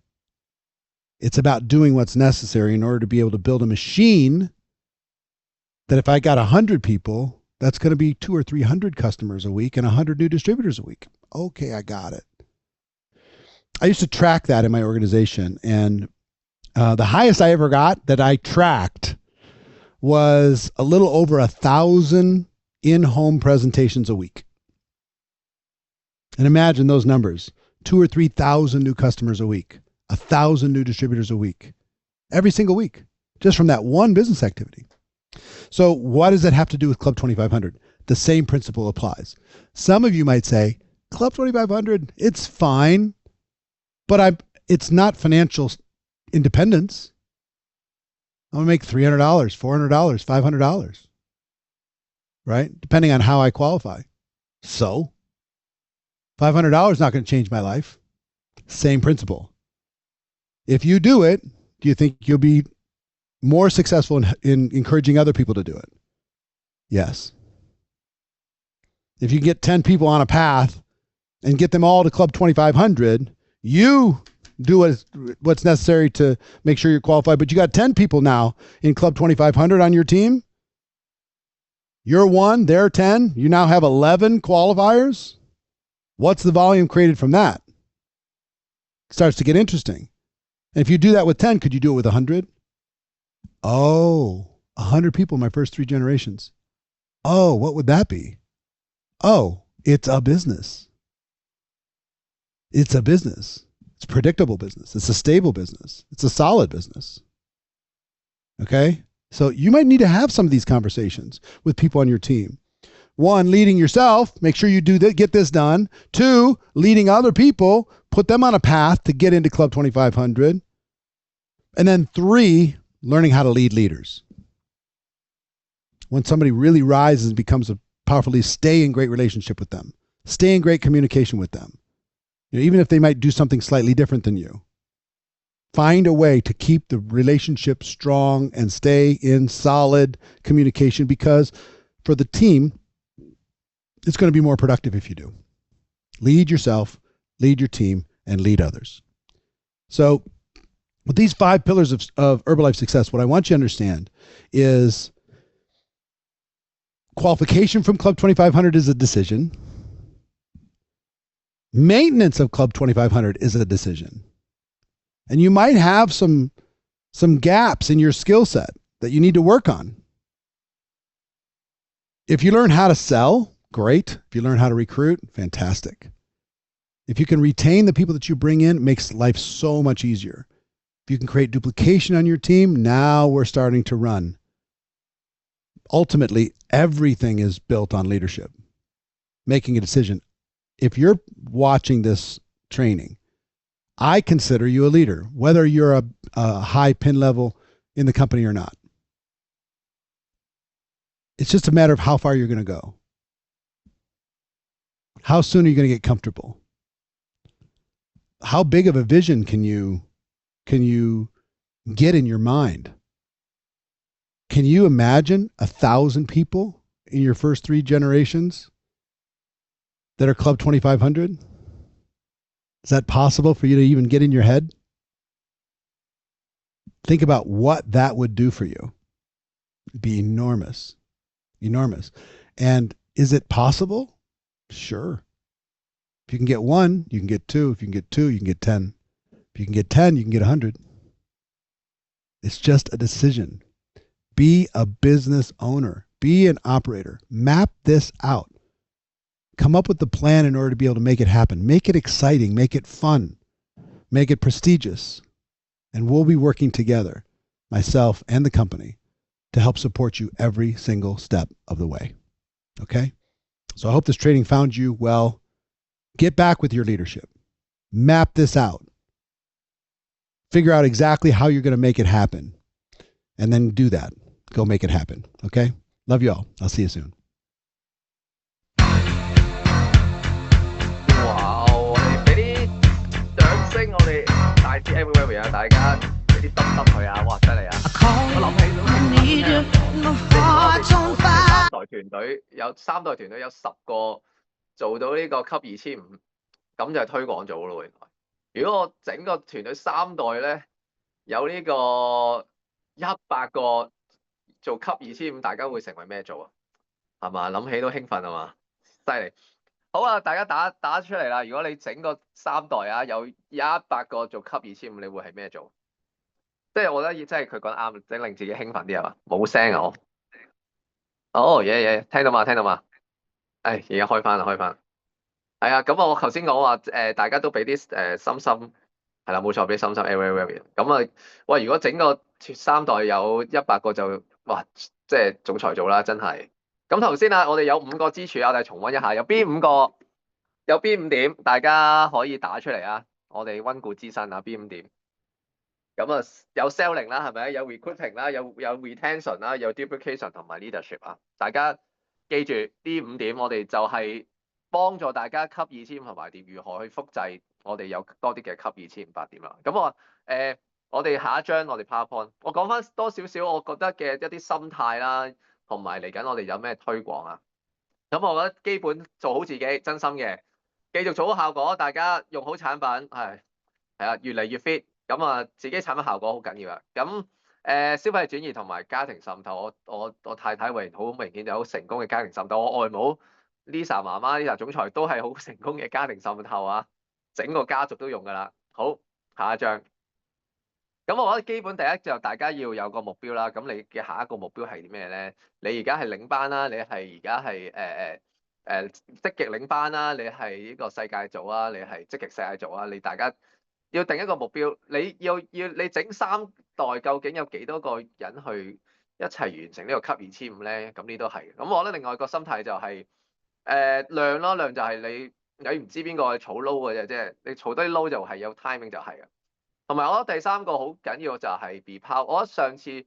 It's about doing what's necessary in order to be able to build a machine that if I got 100 people, that's going to be 200 or 300 customers a week and 100 new distributors a week. Okay, I got it. I used to track that in my organization, and the highest I ever got that I tracked was a little over 1,000 in-home presentations a week. And imagine those numbers, 2,000 or 3,000 new customers a week, 1,000 new distributors a week, every single week, just from that one business activity. So what does that have to do with Club 2500? The same principle applies. Some of you might say, Club 2500, it's fine, but it's not financial independence. I'm going to make $300, $400, $500, right? Depending on how I qualify. So $500 is not going to change my life. Same principle. If you do it, do you think you'll be more successful in encouraging other people to do it? Yes. If you get 10 people on a path and get them all to Club 2500, you do what's necessary to make sure you're qualified, but you got 10 people now in Club 2500 on your team. You're 1, they're 10. You now have 11 qualifiers. What's the volume created from that? starts to get interesting. And if you do that with 10, could you do it with 100? Oh, 100 people in my first 3 generations. Oh, what would that be? Oh, it's a business. It's a business. It's predictable business. It's a stable business. It's a solid business. Okay? So you might need to have some of these conversations with people on your team. 1, leading yourself, make sure you get this done. 2, leading other people, put them on a path to get into Club 2500. And then 3, learning how to lead leaders. When somebody really rises and becomes a powerful leader, stay in great relationship with them. Stay in great communication with them. Even if they might do something slightly different than you. Find a way to keep the relationship strong and stay in solid communication, because for the team, it's going to be more productive if you do. Lead yourself, lead your team, and lead others. So with these 5 pillars of Herbalife success, what I want you to understand is qualification from Club 2500 is a decision. Maintenance of Club 2500 is a decision. And you might have some gaps in your skill set that you need to work on. If you learn how to sell, great. If you learn how to recruit, fantastic. If you can retain the people that you bring in, it makes life so much easier. If you can create duplication on your team, now we're starting to run. Ultimately, everything is built on leadership. Making a decision. If you're watching this training, I consider you a leader, whether you're a high pin level in the company or not. It's just a matter of how far you're going to go. How soon are you going to get comfortable? How big of a vision can you get in your mind? Can you imagine 1,000 people in your first 3 generations that are Club 2500? Is that possible for you to even get in your head? Think about what that would do for you. It'd be enormous. Enormous. And is it possible? Sure. If you can get 1, you can get 2. If you can get 2, you can get 10. If you can get 10, you can get 100. It's just a decision. Be a business owner. Be an operator. Map this out. Come up with the plan in order to be able to make it happen. Make it exciting. Make it fun. Make it prestigious. And we'll be working together, myself and the company, to help support you every single step of the way. Okay? So I hope this training found you well. Get back with your leadership. Map this out. Figure out exactly how you're going to make it happen. And then do that. Go make it happen. Okay? Love you all. I'll see you soon. 哇！我哋俾啲掌聲，我哋大致 everywhere 啊，大家俾啲揼揼佢啊！哇，犀利啊！我諗起咗三代團隊有10個做到呢個級2500，咁就係推廣組咯。原來如果我整個團隊3代咧，有呢個100個做級2500，大家會成為咩組啊？係嘛？諗起都興奮啊嘛！犀利！好啊，大家打出嚟啦！如果你整個3代啊，有100個做級2500，你會係咩組？即係我覺得，即係佢講得啱，整令自己興奮啲係嘛？冇聲啊我。哦，嘢，聽到嘛？聽到嘛？而家開翻啦，開翻。係啊，咁我頭先講話大家都俾啲心心，係啦，冇錯，俾心心 everywhere。咁啊，喂，如果整個3代有100個就，哇，即係總裁組啦，真係。咁頭先啊，我哋有5個支柱啊，我哋重溫一下，有邊5個？有邊5點？大家可以打出嚟啊！我哋溫故知新啊，邊5點？咁啊，有 selling 啦，係咪？有 recruiting 啦，有 retention 啦，有 duplication 同埋 leadership 啊！大家記住呢5點，我哋就係幫助大家級2500同埋點如何去複製我哋有多啲嘅級2500點啦。咁我哋下一張我哋 PowerPoint， 我講翻多少少我覺得嘅一啲心態啦，同埋嚟緊我哋有咩推廣啊？咁我覺得基本做好自己，真心嘅，繼續做好效果，大家用好產品，係啊，越嚟越 fit。咁啊，自己產品效果好緊要啊。咁消費轉移同埋家庭滲透，我太太為好明顯就好成功嘅家庭滲透，我外母 Lisa 媽媽 Lisa 總裁都係好成功嘅家庭滲透啊，整個家族都用㗎啦。好，下一張。咁我覺得基本第一就大家要有個目標啦。咁你嘅下一個目標係啲咩咧？你而家係領班啦，你係而家係積極領班啦，你係呢個世界組啊，你係積極世界組啊。你大家要定一個目標，你要你整3代究竟有幾多個人去一齊完成呢個級2500咧？咁呢都係。咁我覺得另外一個心態就係量咯，量就係你唔知邊個去儲撈嘅啫，即係你儲低撈就係有 timing 就係啊。同埋我覺得第三個好緊要就係 be proud。我覺得上次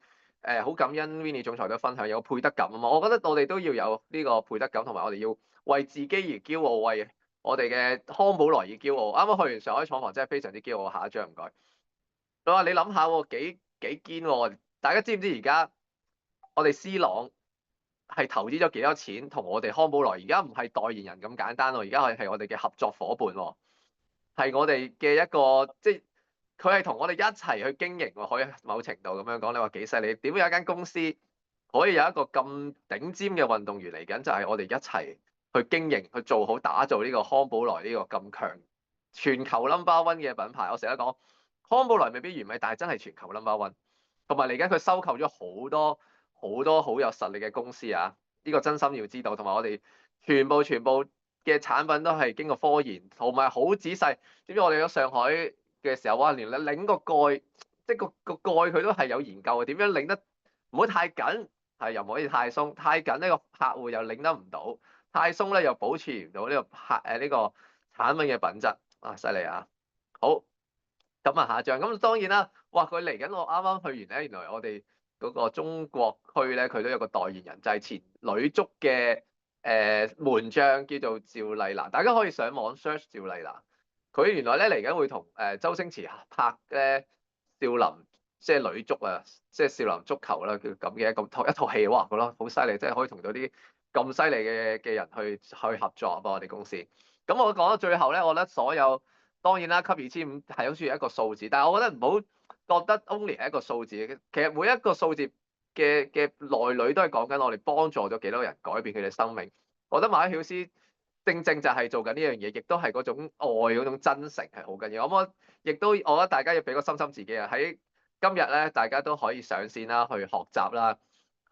好感恩 Winnie 總裁都分享有配得感啊嘛。我覺得我哋都要有呢個配得感，同埋我哋要為自己而驕傲，為我哋嘅康寶萊而驕傲。啱啱去完上海廠房真係非常之驕傲。下一張唔該。你諗下喎，幾堅喎？大家知唔知而家我哋 C 朗係投資咗幾多錢同我哋康寶萊？而家唔係代言人咁簡單喎，而家係我哋嘅合作伙伴喎。係我哋嘅一個，即係佢係同我哋一齊去經營喎，可以某程度咁樣講，你話幾犀利？點會有一間公司可以有一個咁頂尖嘅運動員嚟緊，就係我哋一齊去經營、去做好、打造呢個康寶萊呢個咁強全球 number one 嘅品牌。我成日都講康寶萊未必完美，但係真係全球 number one。同埋嚟緊佢收購咗好多好有實力嘅公司啊！呢個真心要知道，同埋我哋全部嘅產品都係經過科研，同埋好仔細。知唔知我哋喺上海嘅時候，哇，連你擰個蓋，即係個蓋佢都係有研究嘅，點樣擰得唔好太緊，係又唔可以太鬆，太緊呢個客戶又擰得唔到，太鬆咧又保持唔到呢個呢個產品嘅品質啊！犀利啊！好。咁啊，下一張咁當然啦，哇！佢嚟緊，我啱啱去完咧，原來我哋嗰個中國區咧，佢都有個代言人，就係前女足嘅門將，叫做趙麗娜。大家可以上網 search 趙麗娜。佢原來咧嚟緊會同周星馳拍咧少林，即係女足啊，即係少林足球啦，叫咁嘅一套戲。哇！覺得好犀利，即係可以同到啲咁犀利嘅人去合作啊！我哋公司。咁我講到最後咧，我覺得所有。當然啦，級2500係好似一個數字，但係我覺得唔好覺得 only 係一個數字。其實每一個數字嘅內裏都係講緊我哋幫助咗幾多人改變佢哋生命。我覺得馬克曉斯正正就係做緊呢樣嘢，亦都係嗰種愛嗰種真誠係好緊要。咁我亦都我覺得大家要俾個心心自己啊！喺今日咧，大家都可以上線啦，去學習啦，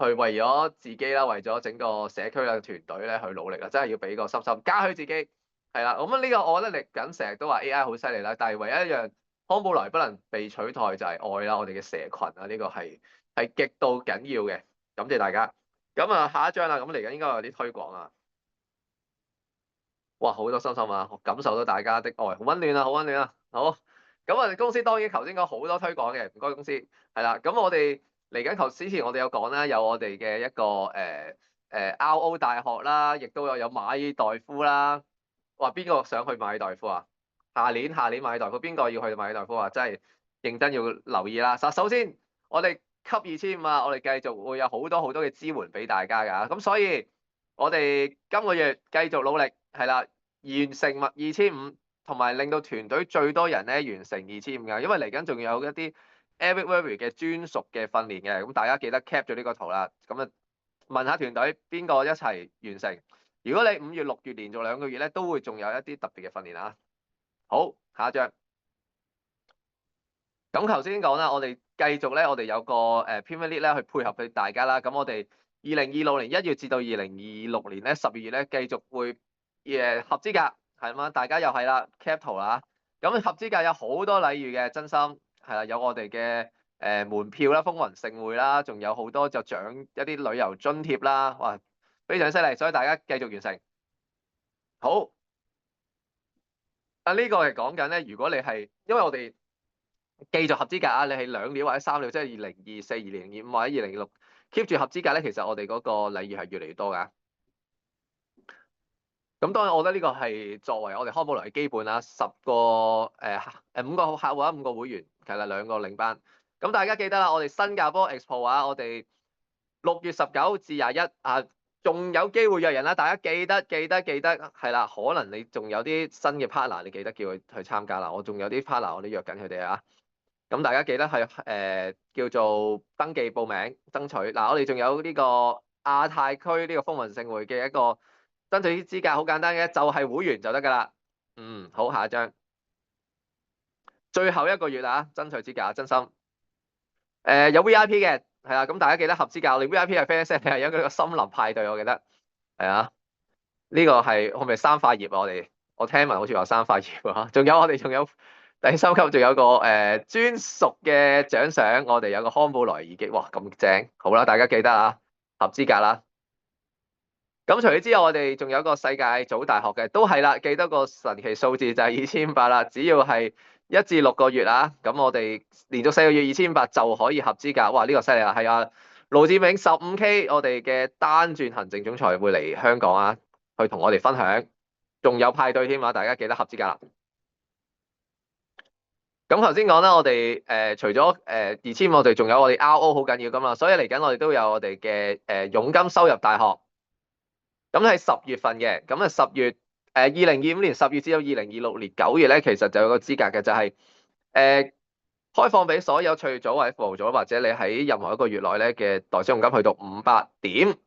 去為咗自己啦，為咗整個社區嘅團隊咧去努力啦，真係要俾個心心加許自己。係啦，咁呢個我覺得嚟緊成日都話 AI 好犀利啦，但係唯一一樣康寶萊不能被取代就係愛啦，我哋嘅社群啊，呢個係極度緊要嘅。感謝大家。咁啊，下一張啦，咁嚟緊應該有啲推廣啊。哇，好多心心啊，我感受到大家的愛，好溫暖啊，好溫暖啊。好，咁我哋公司當然頭先講好多推廣嘅，唔該公司。係啦，咁我哋嚟緊之前我哋有講啦，有我哋嘅一個RO 大學啦，亦都有馬爾代夫啦。話邊個想去馬爾代夫啊？下年馬爾代夫，邊個要去馬爾代夫啊？真係認真要留意啦。首先我哋級2500啊，我哋繼續會有好多嘅支援俾大家㗎。咁所以我哋今個月繼續努力，係啦，完成2500，同埋令到團隊最多人咧完成2500㗎。因為嚟緊仲有一啲 Eric Worre 嘅專屬嘅訓練嘅，咁大家記得 cap 咗呢個圖啦。咁啊問下團隊邊個一齊完成。如果你5月、6月連續2個月咧，都會仲有一啲特別嘅訓練啊。好，下一張。咁頭先講啦，我哋繼續咧，我哋有個Premier League 咧去配合佢大家啦。咁我哋2026年1月至到2026年咧12月咧，繼續會合資格係嘛？大家又係啦，cap 圖啦。咁合資格有好多禮遇嘅，真心係啦，有我哋嘅門票啦、風雲盛會啦，仲有好多就獎一啲旅遊津貼啦，哇，非常犀利，所以大家繼續完成。好。呢個係講緊咧，如果你係因為我哋繼續合資格啊，你係2料或者3料，即係2024、2025或者2026 keep 住合資格咧，其實我哋嗰個禮遇係越嚟越多㗎。咁當然，我覺得呢個係作為我哋康寶萊嘅基本啦。5個客戶啊，5個會員，其實2個領班。咁大家記得啦，我哋新加坡 Expo 啊，我哋6月19至21啊，仲有機會約人啦。大家記得係啦，可能你仲有啲新嘅 partner，你記得叫佢去參加啦。我仲有啲 partner，我都約緊佢哋啊。咁大家記得係叫做登記報名爭取嗱。我哋仲有呢個亞太區呢個風雲盛會嘅一個爭取資格，好簡單嘅，就係會員就得㗎啦。好，下一張。最後一個月啊，爭取資格，真心。有 VIP 嘅，係啦，咁大家記得合資格。我哋 VIP 係 fans 係有嗰個森林派對，我記得係啊。呢個係咪三塊葉啊？我聽聞好似話三塊葉啊。仲有我哋仲有第三級，仲有個專屬嘅獎賞，我哋有個康寶萊耳機，哇咁正！好啦，大家記得啊，合資格啦。咁除此之外，我哋仲有個世界組大學嘅，都係啦，記得個神奇數字就係2500啦。只要係1至6個月啊，咁我哋連續4個月2500就可以合資格。哇！呢個犀利啦，係啊，盧志銘 15K，我哋嘅單轉行政總裁會嚟香港啊，去同我哋分享，仲有派對添啊！大家記得合資格啦。咁頭先講啦，我哋除咗2500，我哋仲有我哋 RO 好緊要噶嘛，所以嚟緊我哋都有我哋嘅佣金收入大學。咁係10月份嘅，咁啊2025年10月至到2026年9月咧，其實就有個資格嘅，就係開放俾所有創業組或者服務組，或者你喺任何一個月內咧嘅代銷佣金去到500點，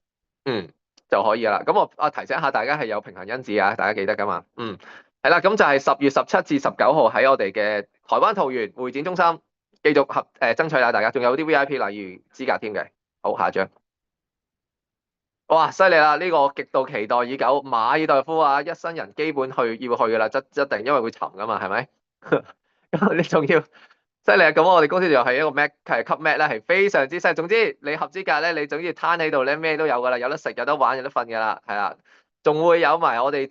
就可以啦。咁我提醒下大家係有平衡因子啊，大家記得噶嘛，係啦，咁就係10月17至19號喺我哋嘅台灣桃園會展中心繼續爭取啦，大家仲有啲 VIP 例如資格添嘅。好，下一張。哇，犀利啦！呢個極度期待已久，馬爾代夫啊，一生人基本要去噶啦，一定，因為會沉噶嘛，係咪？咁你仲要犀利啊！咁我哋公司就係一個 Mac 係級 Mac 咧，係非常之犀。總之你合資格咧，你總之攤喺度咧，咩都有噶啦，有得食，有得玩，有得瞓噶啦，係啦。仲會有埋我哋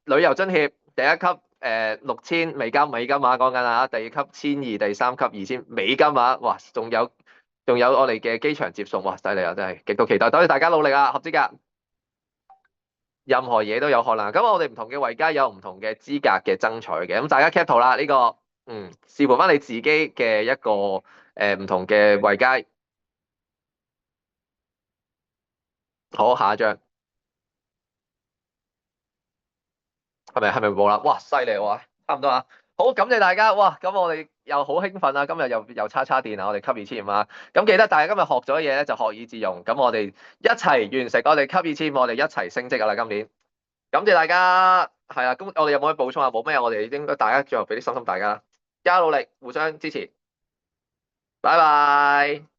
旅遊津貼，第一級6000美金啊，講緊啊，第二級1200，第三級2000美金啊，哇！仲有我哋嘅機場接送，哇！犀利啊，真係極度期待，多謝大家努力啊，合資格，任何嘢都有可能。咁我哋唔同嘅位階有唔同嘅資格嘅爭取嘅，咁大家 cap 圖啦，呢個視乎翻你自己嘅一個唔同嘅位階。好，下一張係咪冇啦？哇，犀利喎，差唔多啊。好，感謝大家，哇！咁我哋又好興奮啊，今日又叉電啊，我哋級2500啊。咁記得大家今日學咗嘢咧，就學以致用。咁我哋一齊完成我哋級2500，我哋一齊升職噶啦，今年。感謝大家，係啊。咁我哋有冇去補充啊？冇咩，我哋應該大家最後俾啲心心大家，加努力，互相支持。拜拜。